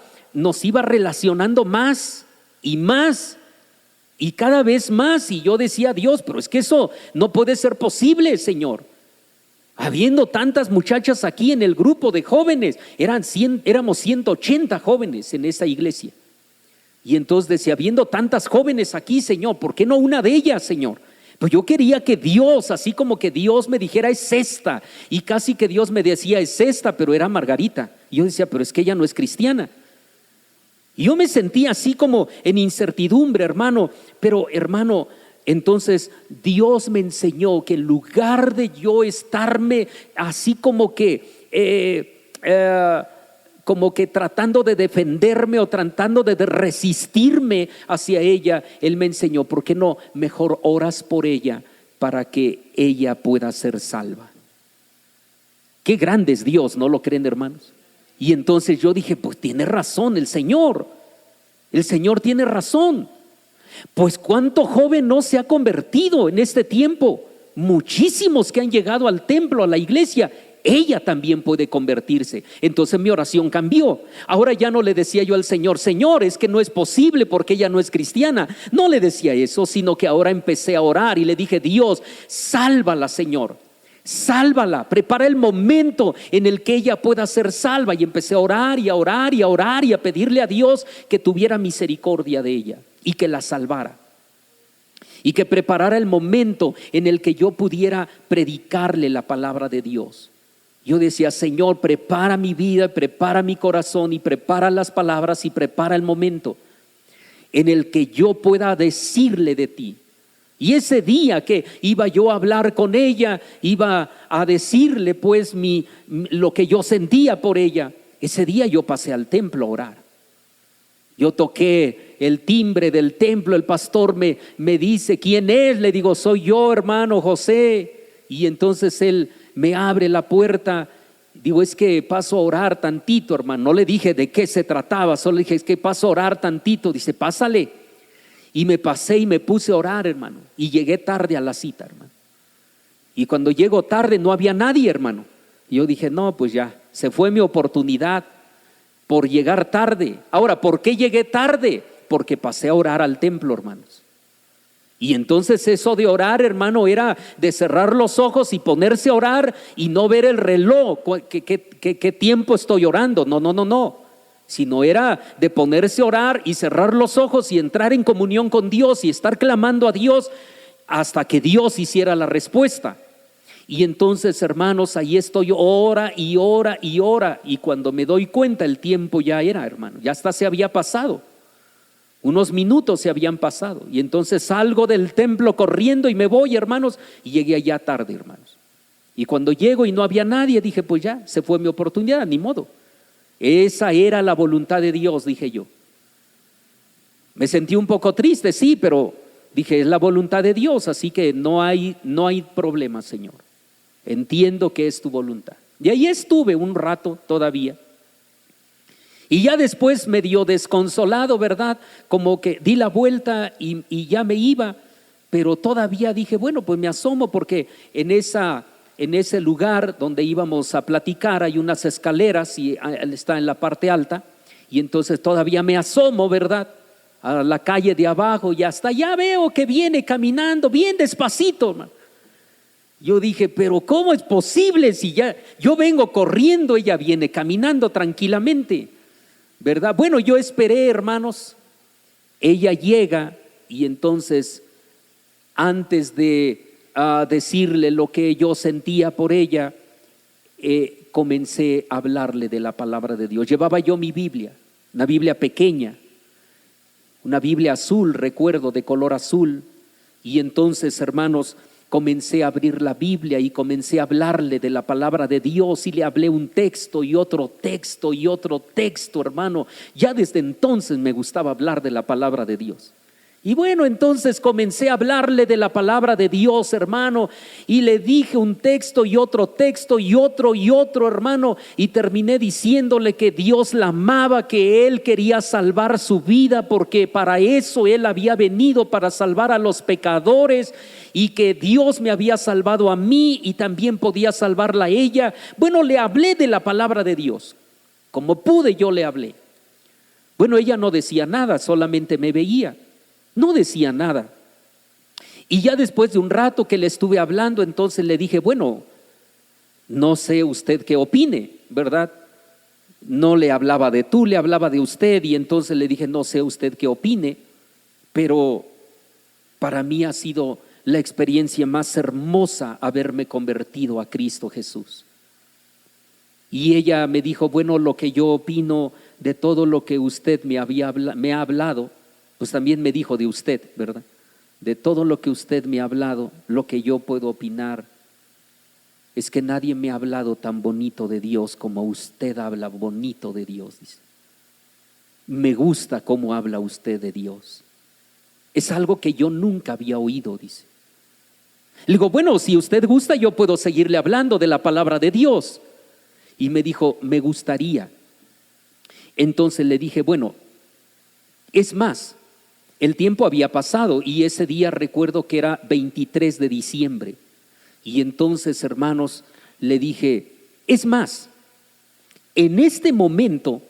relacionando más y más, y cada vez más. Y yo decía: Dios, pero es que eso no puede ser posible, Señor. Habiendo tantas muchachas aquí en el grupo de jóvenes, éramos 180 jóvenes en esa iglesia. Y entonces decía: habiendo tantas jóvenes aquí, Señor, ¿por qué no una de ellas, Señor? Pues yo quería que Dios, así como que Dios me dijera: es esta. Y casi que Dios me decía: es esta, pero era Margarita. Y yo decía: pero es que ella no es cristiana. Y yo me sentía así como en incertidumbre, hermano. Pero hermano, entonces Dios me enseñó que en lugar de yo estarme así como que tratando de defenderme o tratando de resistirme hacia ella, Él me enseñó: ¿por qué no mejor oras por ella para que ella pueda ser salva? Qué grande es Dios, ¿no lo creen, hermanos? Y entonces yo dije: pues tiene razón el Señor tiene razón. Pues cuánto joven no se ha convertido en este tiempo, muchísimos que han llegado al templo, a la iglesia. Ella también puede convertirse. Entonces mi oración cambió. Ahora ya no le decía yo al Señor: Señor, es que no es posible porque ella no es cristiana. No le decía eso, sino que ahora empecé a orar y le dije: Dios, sálvala, Señor. Sálvala, prepara el momento en el que ella pueda ser salva. Y empecé a orar y a orar y a orar y a pedirle a Dios que tuviera misericordia de ella y que la salvara, y que preparara el momento en el que yo pudiera predicarle la palabra de Dios. Yo decía: Señor, prepara mi vida, prepara mi corazón y prepara las palabras y prepara el momento en el que yo pueda decirle de ti. Y ese día que iba yo a hablar con ella, iba a decirle pues lo que yo sentía por ella. Ese día yo pasé al templo a orar. Yo toqué el timbre del templo, el pastor me dice: ¿quién es? Le digo: soy yo, hermano José. Y entonces él me abre la puerta. Digo: es que paso a orar tantito, hermano. No le dije de qué se trataba, solo le dije: es que paso a orar tantito. Dice: pásale. Y me pasé y me puse a orar, hermano. Y llegué tarde a la cita, hermano. Y cuando llego tarde no había nadie, hermano. Y yo dije: no, pues ya, se fue mi oportunidad por llegar tarde. Ahora, ¿por qué llegué tarde? Porque pasé a orar al templo, hermanos. Y entonces eso de orar, hermano, era de cerrar los ojos y ponerse a orar y no ver el reloj, qué tiempo estoy orando. No. Sino era de ponerse a orar y cerrar los ojos y entrar en comunión con Dios y estar clamando a Dios hasta que Dios hiciera la respuesta. Y entonces, hermanos, ahí estoy, ora y ora y ora. Y cuando me doy cuenta, el tiempo ya era, hermano, ya hasta se había pasado. Unos minutos se habían pasado. Y entonces salgo del templo corriendo y me voy, hermanos, y llegué allá tarde, hermanos. Y cuando llego y no había nadie, dije: pues ya, se fue mi oportunidad, ni modo. Esa era la voluntad de Dios, dije yo. Me sentí un poco triste, sí, pero dije: es la voluntad de Dios, así que no hay problema, Señor. Entiendo que es tu voluntad. Y ahí estuve un rato todavía. Y ya después medio desconsolado, ¿verdad? Como que di la vuelta y ya me iba. Pero todavía dije: bueno, pues me asomo, porque en ese lugar donde íbamos a platicar hay unas escaleras y está en la parte alta. Y entonces todavía me asomo, ¿verdad?, a la calle de abajo y hasta allá veo que viene caminando bien despacito, hermano. Yo dije, pero ¿cómo es posible si ya yo vengo corriendo, ella viene caminando tranquilamente, ¿verdad? Bueno, yo esperé, hermanos. Ella llega y entonces, antes de decirle lo que yo sentía por ella, comencé a hablarle de la palabra de Dios. Llevaba yo mi Biblia, una Biblia pequeña, una Biblia azul, recuerdo, de color azul. Y entonces, hermanos, comencé a abrir la Biblia y comencé a hablarle de la palabra de Dios, y le hablé un texto y otro texto y otro texto, hermano. Ya desde entonces me gustaba hablar de la palabra de Dios. Y bueno, entonces comencé a hablarle de la palabra de Dios, hermano, y le dije un texto y otro texto y otro, hermano, y terminé diciéndole que Dios la amaba, que Él quería salvar su vida, porque para eso Él había venido, para salvar a los pecadores, y que Dios me había salvado a mí y también podía salvarla a ella. Bueno, le hablé de la palabra de Dios, como pude yo le hablé. Bueno, ella no decía nada, solamente me veía. No decía nada. Y ya después de un rato que le estuve hablando, entonces le dije, bueno, no sé usted qué opine, ¿verdad? No le hablaba de tú, le hablaba de usted. Y entonces le dije, no sé usted qué opine, pero para mí ha sido la experiencia más hermosa haberme convertido a Cristo Jesús. Y ella me dijo, bueno, lo que yo opino de todo lo que usted me ha hablado, pues también me dijo de usted, ¿verdad? De todo lo que usted me ha hablado, lo que yo puedo opinar es que nadie me ha hablado tan bonito de Dios como usted habla bonito de Dios, dice. Me gusta cómo habla usted de Dios. Es algo que yo nunca había oído, dice. Le digo, bueno, si usted gusta, yo puedo seguirle hablando de la palabra de Dios. Y me dijo, me gustaría. Entonces le dije, bueno, es más, el tiempo había pasado y ese día recuerdo que era 23 de diciembre. Y entonces, hermanos, le dije, es más, en este momento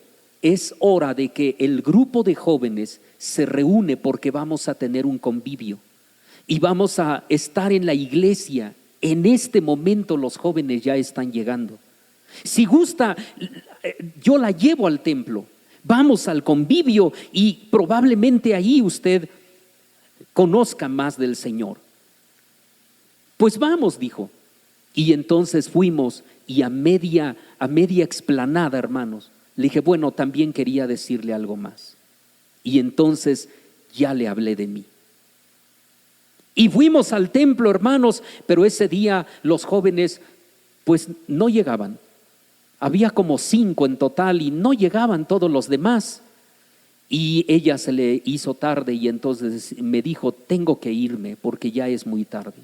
es hora de que el grupo de jóvenes se reúne, porque vamos a tener un convivio y vamos a estar en la iglesia. En este momento los jóvenes ya están llegando. Si gusta, yo la llevo al templo. Vamos al convivio y probablemente ahí usted conozca más del Señor. Pues vamos, dijo. Y entonces fuimos, y a media explanada, hermanos, le dije, bueno, también quería decirle algo más. Y entonces ya le hablé de mí. Y fuimos al templo, hermanos, pero ese día los jóvenes pues no llegaban. Había como 5 en total y no llegaban todos los demás. Y ella se le hizo tarde y entonces me dijo, tengo que irme porque ya es muy tarde.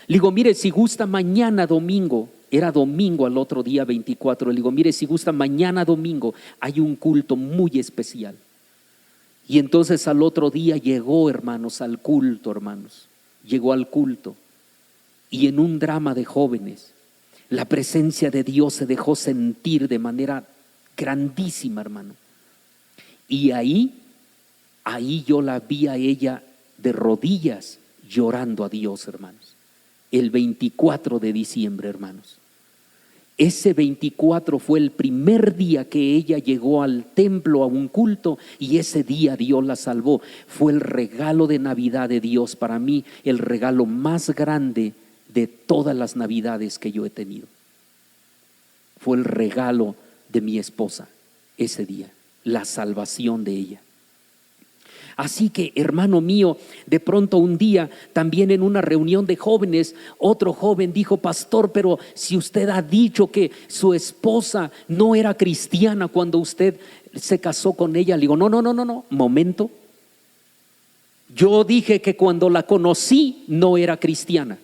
Le digo, mire, si gusta mañana domingo, era domingo al otro día 24, le digo, mire, si gusta mañana domingo hay un culto muy especial. Y entonces al otro día llegó, hermanos, al culto, hermanos. Llegó al culto y en un drama de jóvenes la presencia de Dios se dejó sentir de manera grandísima, hermano. Y ahí yo la vi a ella de rodillas llorando a Dios, hermanos. El 24 de diciembre, hermanos. Ese 24 fue el primer día que ella llegó al templo a un culto, y ese día Dios la salvó. Fue el regalo de Navidad de Dios para mí, el regalo más grande de todas las Navidades que yo he tenido. Fue el regalo de mi esposa ese día, la salvación de ella. Así que, hermano mío, de pronto un día, también en una reunión de jóvenes, otro joven dijo, pastor, pero si usted ha dicho que su esposa no era cristiana cuando usted se casó con ella. Le digo, no, momento. Yo dije que cuando la conocí no era cristiana,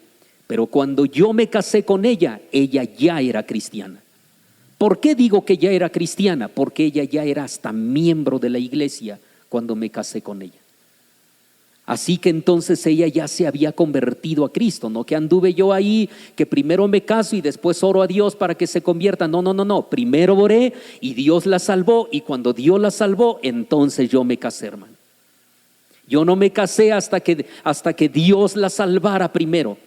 pero cuando yo me casé con ella, ella ya era cristiana. ¿Por qué digo que ya era cristiana? Porque ella ya era hasta miembro de la iglesia cuando me casé con ella. Así que entonces ella ya se había convertido a Cristo. No que anduve yo ahí, que primero me caso y después oro a Dios para que se convierta. No. Primero oré y Dios la salvó, y cuando Dios la salvó, entonces yo me casé, hermano. Yo no me casé hasta que Dios la salvara primero.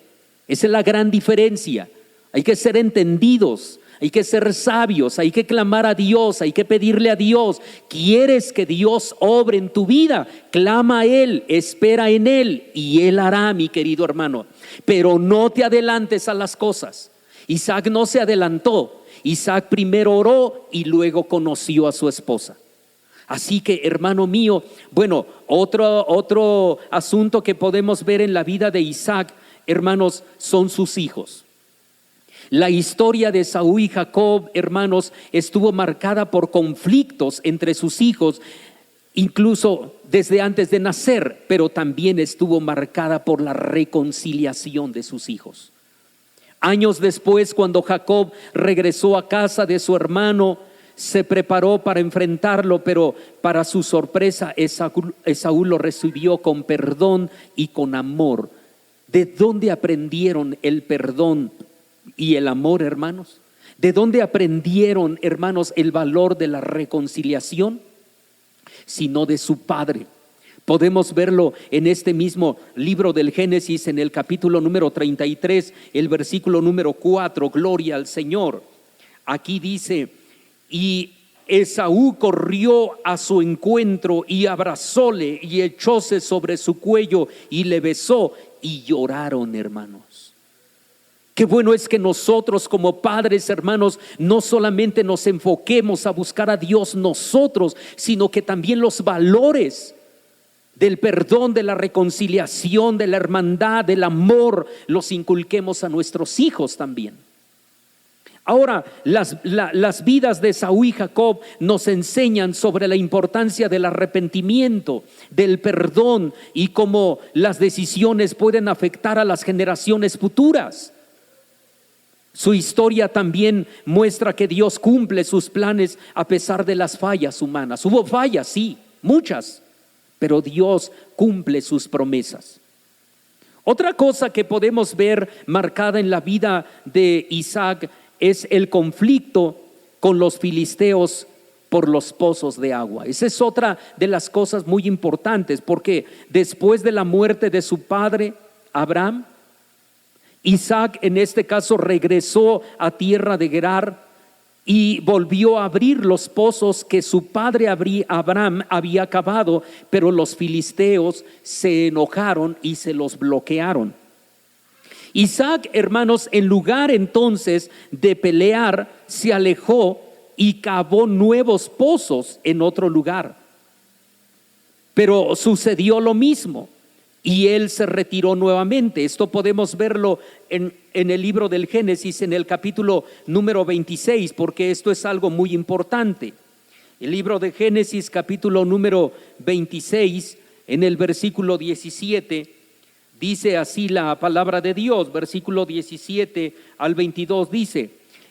Esa es la gran diferencia. Hay que ser entendidos, hay que ser sabios, hay que clamar a Dios, hay que pedirle a Dios. ¿Quieres que Dios obre en tu vida? Clama a Él, espera en Él y Él hará, mi querido hermano. Pero no te adelantes a las cosas. Isaac no se adelantó. Isaac primero oró y luego conoció a su esposa. Así que, hermano mío, bueno, otro asunto que podemos ver en la vida de Isaac, hermanos, son sus hijos. La historia de Esaú y Jacob, hermanos, estuvo marcada por conflictos entre sus hijos, incluso desde antes de nacer, pero también estuvo marcada por la reconciliación de sus hijos. Años después, cuando Jacob regresó a casa de su hermano, se preparó para enfrentarlo, pero para su sorpresa, Esaú lo recibió con perdón y con amor. ¿De dónde aprendieron el perdón y el amor, hermanos? ¿De dónde aprendieron, hermanos, el valor de la reconciliación? Sino de su padre. Podemos verlo en este mismo libro del Génesis, en el capítulo número 33, el versículo número 4, gloria al Señor. Aquí dice: y Esaú corrió a su encuentro y abrazóle y echóse sobre su cuello y le besó, y lloraron, hermanos. Qué bueno es que nosotros como padres, hermanos, no solamente nos enfoquemos a buscar a Dios nosotros, sino que también los valores del perdón, de la reconciliación, de la hermandad, del amor, los inculquemos a nuestros hijos también. Ahora, las vidas de Esaú y Jacob nos enseñan sobre la importancia del arrepentimiento, del perdón y cómo las decisiones pueden afectar a las generaciones futuras. Su historia también muestra que Dios cumple sus planes a pesar de las fallas humanas. Hubo fallas, sí, muchas, pero Dios cumple sus promesas. Otra cosa que podemos ver marcada en la vida de Isaac es el conflicto con los filisteos por los pozos de agua. Esa es otra de las cosas muy importantes, porque después de la muerte de su padre Abraham, Isaac en este caso regresó a tierra de Gerar y volvió a abrir los pozos que su padre Abraham había cavado, pero los filisteos se enojaron y se los bloquearon. Isaac, hermanos, en lugar entonces de pelear, se alejó y cavó nuevos pozos en otro lugar. Pero sucedió lo mismo y él se retiró nuevamente. Esto podemos verlo en el libro del Génesis, en el capítulo número 26, porque esto es algo muy importante. El libro de Génesis, capítulo número 26, en el versículo 17, dice así la palabra de Dios, versículo 17 al 22 dice: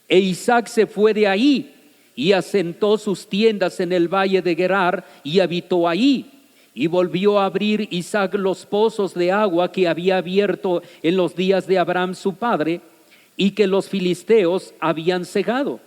e Isaac se fue de ahí y asentó sus tiendas en el valle de Gerar y habitó ahí. Y volvió a abrir Isaac los pozos de agua que había abierto en los días de Abraham su padre y que los filisteos habían cegado.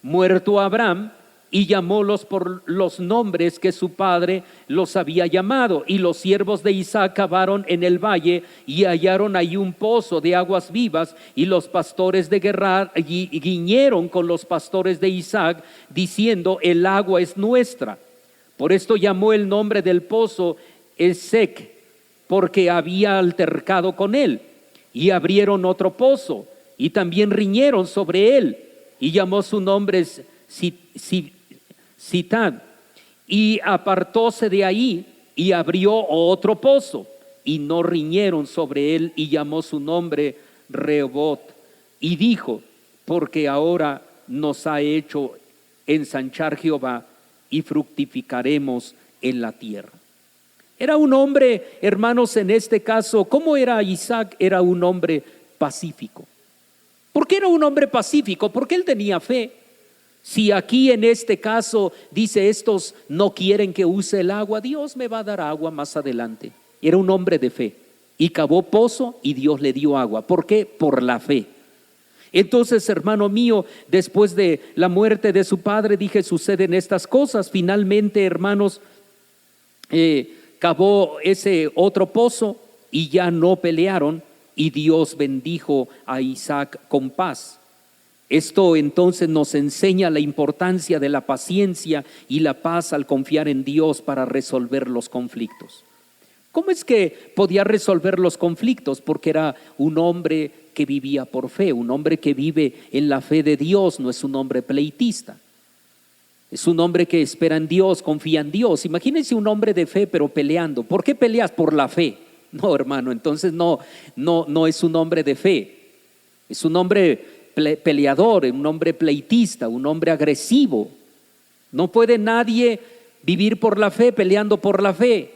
Muerto Abraham, y llamólos por los nombres que su padre los había llamado. Y los siervos de Isaac cavaron en el valle y hallaron ahí un pozo de aguas vivas. Y los pastores de Gerar guiñeron con los pastores de Isaac, diciendo: el agua es nuestra. Por esto llamó el nombre del pozo Esek, porque había altercado con él. Y abrieron otro pozo y también riñeron sobre él, y llamó su nombre Sitad. Y apartóse de ahí y abrió otro pozo y no riñeron sobre él, y llamó su nombre Rehobot. Y dijo: porque ahora nos ha hecho ensanchar Jehová y fructificaremos en la tierra. Era un hombre, hermanos, en este caso, ¿cómo era Isaac? Era un hombre pacífico. ¿Por qué era un hombre pacífico? Porque él tenía fe. Si aquí en este caso dice: estos no quieren que use el agua, Dios me va a dar agua más adelante. Era un hombre de fe y cavó pozo y Dios le dio agua. ¿Por qué? Por la fe. Entonces, hermano mío, después de la muerte de su padre, suceden estas cosas. Finalmente, hermanos, cavó ese otro pozo y ya no pelearon, y Dios bendijo a Isaac con paz. Esto entonces nos enseña la importancia de la paciencia y la paz al confiar en Dios para resolver los conflictos. ¿Cómo es que podía resolver los conflictos? Porque era un hombre que vivía por fe, un hombre que vive en la fe de Dios, no es un hombre pleitista. Es un hombre que espera en Dios, confía en Dios. Imagínense un hombre de fe pero peleando. ¿Por qué peleas? Por la fe. No, hermano, entonces no es un hombre de fe. Es un hombre peleador, un hombre pleitista, un hombre agresivo. No puede nadie vivir por la fe, peleando por la fe,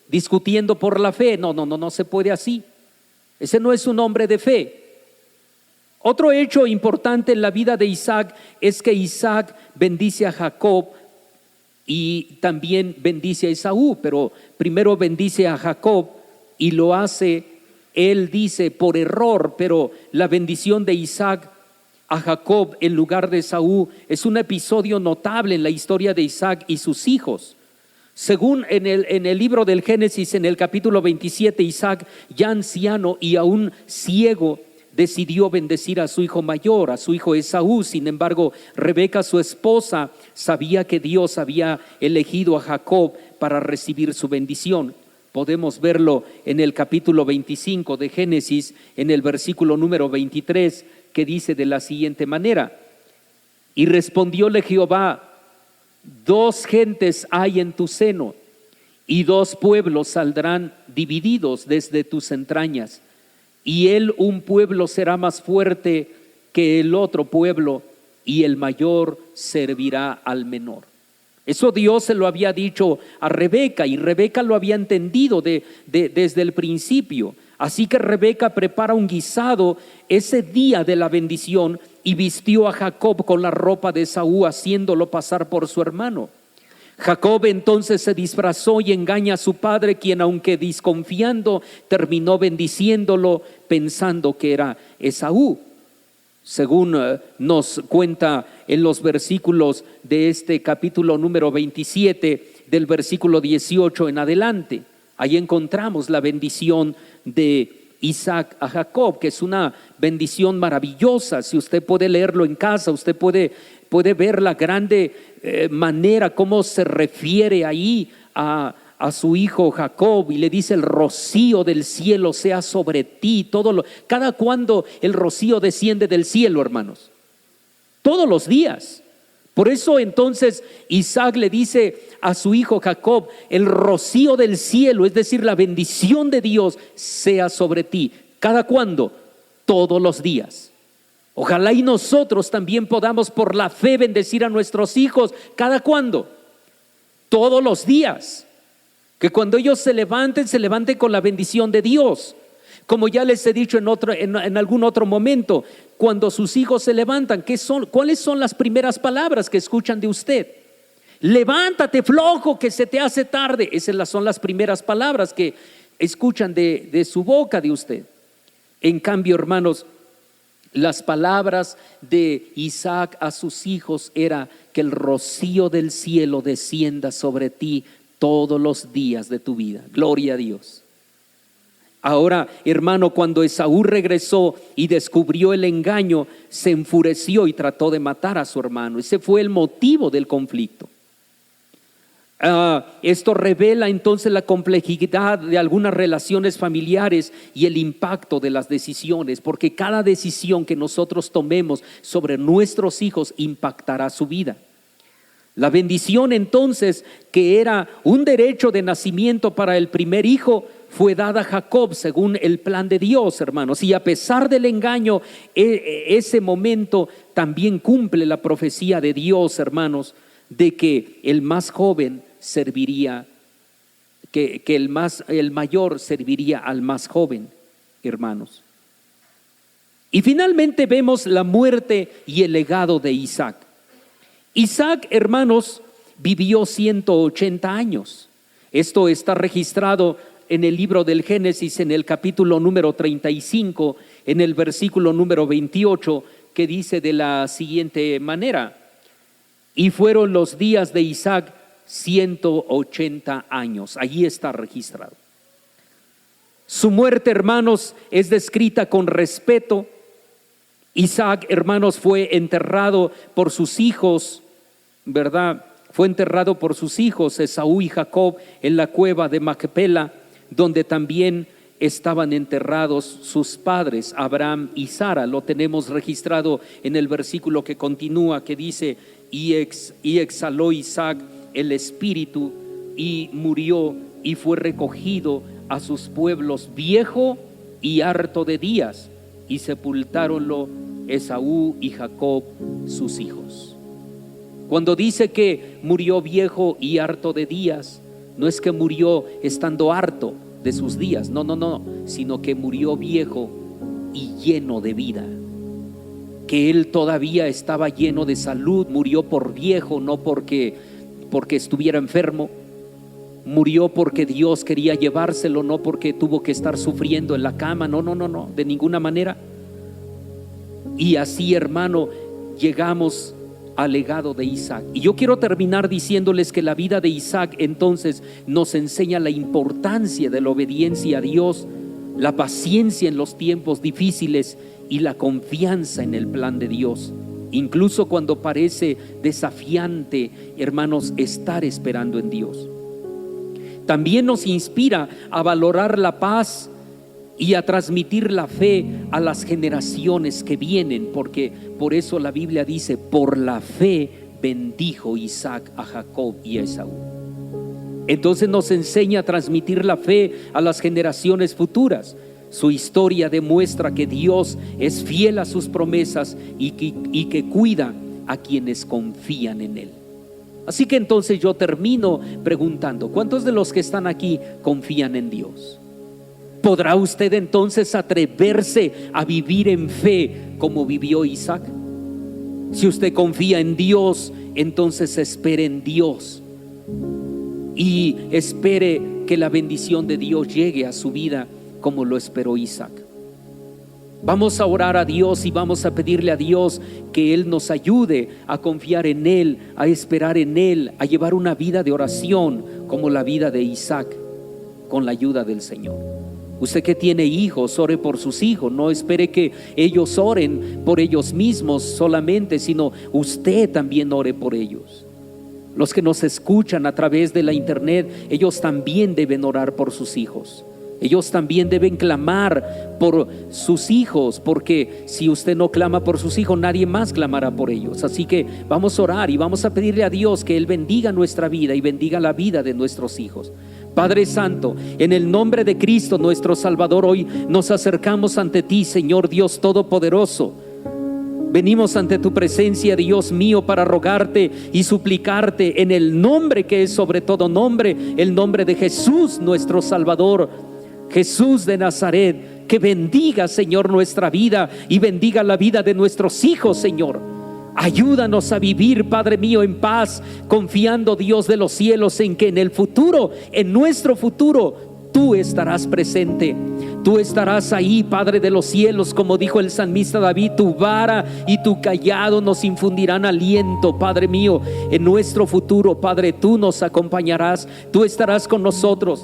discutiendo por la fe. No se puede así. Ese no es un hombre de fe. Otro hecho importante en la vida de Isaac es que Isaac bendice a Jacob y también bendice a Esaú, pero primero bendice a Jacob y lo hace, él dice, por error, pero la bendición de Isaac a Jacob en lugar de Esaú es un episodio notable en la historia de Isaac y sus hijos. Según en el libro del Génesis, en el capítulo 27, Isaac, ya anciano y aún ciego, decidió bendecir a su hijo mayor, a su hijo Esaú. Sin embargo, Rebeca, su esposa, sabía que Dios había elegido a Jacob para recibir su bendición. Podemos verlo en el capítulo 25 de Génesis, en el versículo número 23, que dice de la siguiente manera: y respondióle Jehová, 2 gentes hay en tu seno, y 2 pueblos saldrán divididos desde tus entrañas, y un pueblo será más fuerte que el otro pueblo, y el mayor servirá al menor. Eso Dios se lo había dicho a Rebeca, y Rebeca lo había entendido desde el principio. Así que Rebeca prepara un guisado ese día de la bendición y vistió a Jacob con la ropa de Esaú, haciéndolo pasar por su hermano. Jacob entonces se disfrazó y engaña a su padre, quien, aunque desconfiando, terminó bendiciéndolo pensando que era Esaú. Según nos cuenta en los versículos de este capítulo número 27, del versículo 18 en adelante, ahí encontramos la bendición de Isaac a Jacob, que es una bendición maravillosa. Si usted puede leerlo en casa, usted puede ver la grande manera como se refiere ahí a su hijo Jacob, y le dice: el rocío del cielo sea sobre ti. Cada cuando el rocío desciende del cielo, hermanos, todos los días. Por eso entonces Isaac le dice a su hijo Jacob: el rocío del cielo, es decir, la bendición de Dios, sea sobre ti. ¿Cada cuándo? Todos los días. Ojalá y nosotros también podamos por la fe bendecir a nuestros hijos. ¿Cada cuándo? Todos los días. Que cuando ellos se levanten con la bendición de Dios. Como ya les he dicho en algún otro momento, cuando sus hijos se levantan, ¿cuáles son las primeras palabras que escuchan de usted? Levántate, flojo, que se te hace tarde. Esas son las primeras palabras que escuchan de su boca de usted. En cambio, hermanos, las palabras de Isaac a sus hijos era: que el rocío del cielo descienda sobre ti todos los días de tu vida. Gloria a Dios. Ahora, hermano, cuando Esaú regresó y descubrió el engaño, se enfureció y trató de matar a su hermano. Ese fue el motivo del conflicto. Esto revela entonces la complejidad de algunas relaciones familiares y el impacto de las decisiones, porque cada decisión que nosotros tomemos sobre nuestros hijos impactará su vida. La bendición entonces, que era un derecho de nacimiento para el primer hijo, fue dada a Jacob según el plan de Dios, hermanos. Y a pesar del engaño, ese momento también cumple la profecía de Dios, hermanos, de que el más joven serviría, que el mayor serviría al más joven, hermanos. Y finalmente vemos la muerte y el legado de Isaac. Isaac, hermanos, vivió 180 años. Esto está registrado en el libro del Génesis, en el capítulo número 35, en el versículo número 28, que dice de la siguiente manera: y fueron los días de Isaac 180 años. Allí está registrado. Su muerte, hermanos, es descrita con respeto. Isaac, hermanos, fue enterrado por sus hijos, ¿verdad? Fue enterrado por sus hijos, Esaú y Jacob, en la cueva de Macpela, donde también estaban enterrados sus padres, Abraham y Sara. Lo tenemos registrado en el versículo que continúa, que dice: y exhaló Isaac el espíritu y murió, y fue recogido a sus pueblos, viejo y harto de días, y sepultáronlo Esaú y Jacob, sus hijos. Cuando dice que murió viejo y harto de días, no es que murió estando harto de sus días, no, sino que murió viejo y lleno de vida, que él todavía estaba lleno de salud. Murió por viejo, no porque estuviera enfermo. Murió porque Dios quería llevárselo, no porque tuvo que estar sufriendo en la cama, no, de ninguna manera. Y así, hermano, llegamos al legado de Isaac. Y yo quiero terminar diciéndoles que la vida de Isaac entonces nos enseña la importancia de la obediencia a Dios, la paciencia en los tiempos difíciles y la confianza en el plan de Dios. Incluso cuando parece desafiante, hermanos, estar esperando en Dios. También nos inspira a valorar la paz y a transmitir la fe a las generaciones que vienen, porque por eso la Biblia dice: por la fe bendijo Isaac a Jacob y a Esaú. Entonces nos enseña a transmitir la fe a las generaciones futuras. Su historia demuestra que Dios es fiel a sus promesas y que cuida a quienes confían en Él. Así que entonces yo termino preguntando: ¿cuántos de los que están aquí confían en Dios? ¿Podrá usted entonces atreverse a vivir en fe como vivió Isaac? Si usted confía en Dios, entonces espere en Dios y espere que la bendición de Dios llegue a su vida como lo esperó Isaac. Vamos a orar a Dios y vamos a pedirle a Dios que Él nos ayude a confiar en Él, a esperar en Él, a llevar una vida de oración como la vida de Isaac, con la ayuda del Señor. Usted que tiene hijos, ore por sus hijos. No espere que ellos oren por ellos mismos solamente, sino usted también ore por ellos. Los que nos escuchan a través de la internet, ellos también deben orar por sus hijos. Ellos también deben clamar por sus hijos, porque si usted no clama por sus hijos, nadie más clamará por ellos. Así que vamos a orar y vamos a pedirle a Dios que Él bendiga nuestra vida y bendiga la vida de nuestros hijos. Padre Santo, en el nombre de Cristo nuestro Salvador, hoy nos acercamos ante ti, Señor Dios Todopoderoso. Venimos ante tu presencia, Dios mío, para rogarte y suplicarte en el nombre que es sobre todo nombre, el nombre de Jesús nuestro Salvador, Jesús de Nazaret, que bendiga, Señor, nuestra vida y bendiga la vida de nuestros hijos, Señor. Ayúdanos a vivir, Padre mío, en paz, confiando, Dios de los cielos, en que en el futuro, en nuestro futuro, tú estarás presente. Tú estarás ahí, Padre de los cielos, como dijo el salmista David: tu vara y tu cayado nos infundirán aliento. Padre mío, en nuestro futuro, Padre, tú nos acompañarás, tú estarás con nosotros.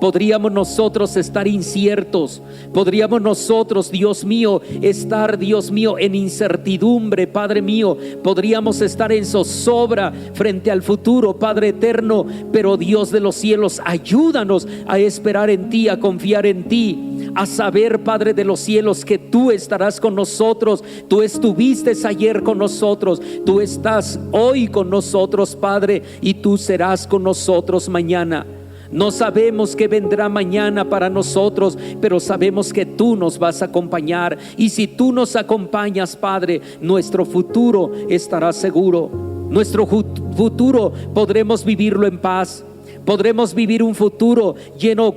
Podríamos nosotros estar inciertos, podríamos nosotros, Dios mío, estar, Dios mío, en incertidumbre, Padre mío, podríamos estar en zozobra frente al futuro, Padre eterno, pero Dios de los cielos, ayúdanos a esperar en ti, a confiar en ti, a saber, Padre de los cielos, que tú estarás con nosotros. Tú estuviste ayer con nosotros, tú estás hoy con nosotros, Padre, y tú serás con nosotros mañana. No sabemos qué vendrá mañana para nosotros, pero sabemos que tú nos vas a acompañar. Y si tú nos acompañas, Padre, nuestro futuro estará seguro. Nuestro futuro podremos vivirlo en paz. Podremos vivir un futuro lleno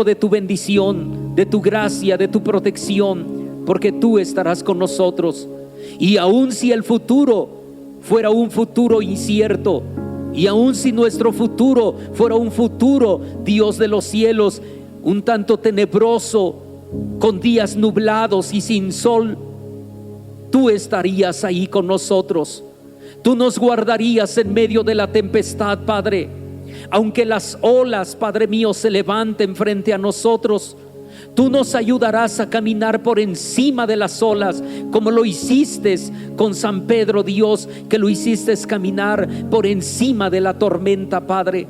de tu bendición, de tu gracia, de tu protección, porque tú estarás con nosotros. Y aun si el futuro fuera un futuro incierto, y aun si nuestro futuro fuera un futuro, Dios de los cielos, un tanto tenebroso, con días nublados y sin sol, tú estarías ahí con nosotros. Tú nos guardarías en medio de la tempestad, Padre. Aunque las olas, Padre mío, se levanten frente a nosotros, tú nos ayudarás a caminar por encima de las olas, como lo hiciste con San Pedro, Dios, que lo hiciste caminar por encima de la tormenta, Padre.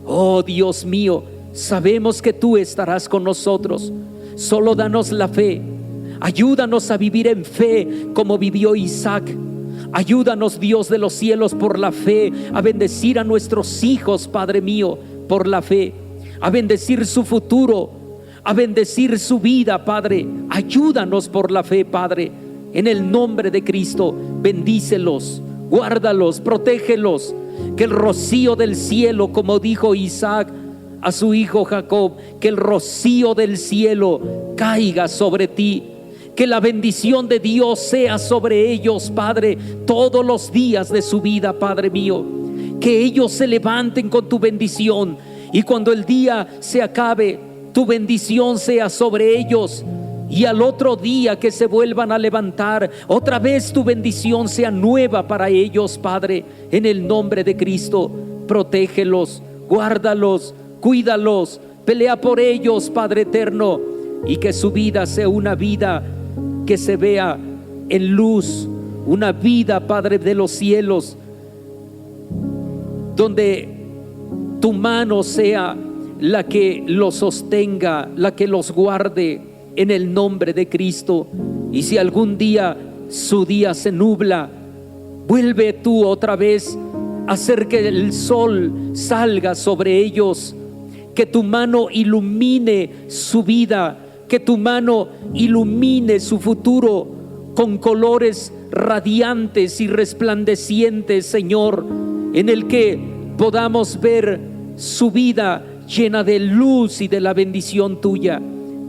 Oh Dios mío, sabemos que tú estarás con nosotros. Solo danos la fe. Ayúdanos a vivir en fe como vivió Isaac. Ayúdanos, Dios de los cielos, por la fe, a bendecir a nuestros hijos, Padre mío, por la fe, a bendecir su futuro, a bendecir su vida, Padre. Ayúdanos por la fe, Padre. En el nombre de Cristo, bendícelos, guárdalos, protégelos. Que el rocío del cielo, como dijo Isaac a su hijo Jacob, que el rocío del cielo caiga sobre ti. Que la bendición de Dios sea sobre ellos, Padre, todos los días de su vida, Padre mío. Que ellos se levanten con tu bendición, y cuando el día se acabe, tu bendición sea sobre ellos. Y al otro día que se vuelvan a levantar, otra vez tu bendición sea nueva para ellos, Padre. En el nombre de Cristo, protégelos, guárdalos, cuídalos, pelea por ellos, Padre eterno. Y que su vida sea una vida que se vea en luz, una vida, Padre de los cielos, donde tu mano sea la que los sostenga, la que los guarde, en el nombre de Cristo. Y si algún día su día se nubla, vuelve tú otra vez a hacer que el sol salga sobre ellos, que tu mano ilumine su vida, que tu mano ilumine su futuro con colores radiantes y resplandecientes, Señor, en el que podamos ver su vida llena de luz y de la bendición tuya.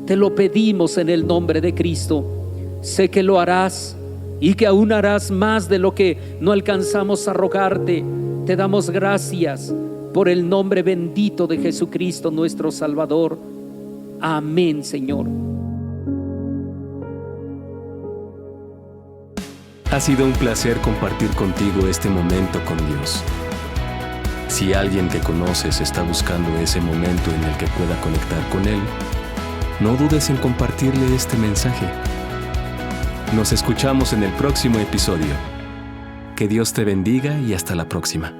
Te lo pedimos en el nombre de Cristo. Sé que lo harás y que aún harás más de lo que no alcanzamos a rogarte. Te damos gracias por el nombre bendito de Jesucristo, nuestro Salvador. Amén, Señor. Ha sido un placer compartir contigo este momento con Dios. Si alguien que conoces está buscando ese momento en el que pueda conectar con Él, no dudes en compartirle este mensaje. Nos escuchamos en el próximo episodio. Que Dios te bendiga y hasta la próxima.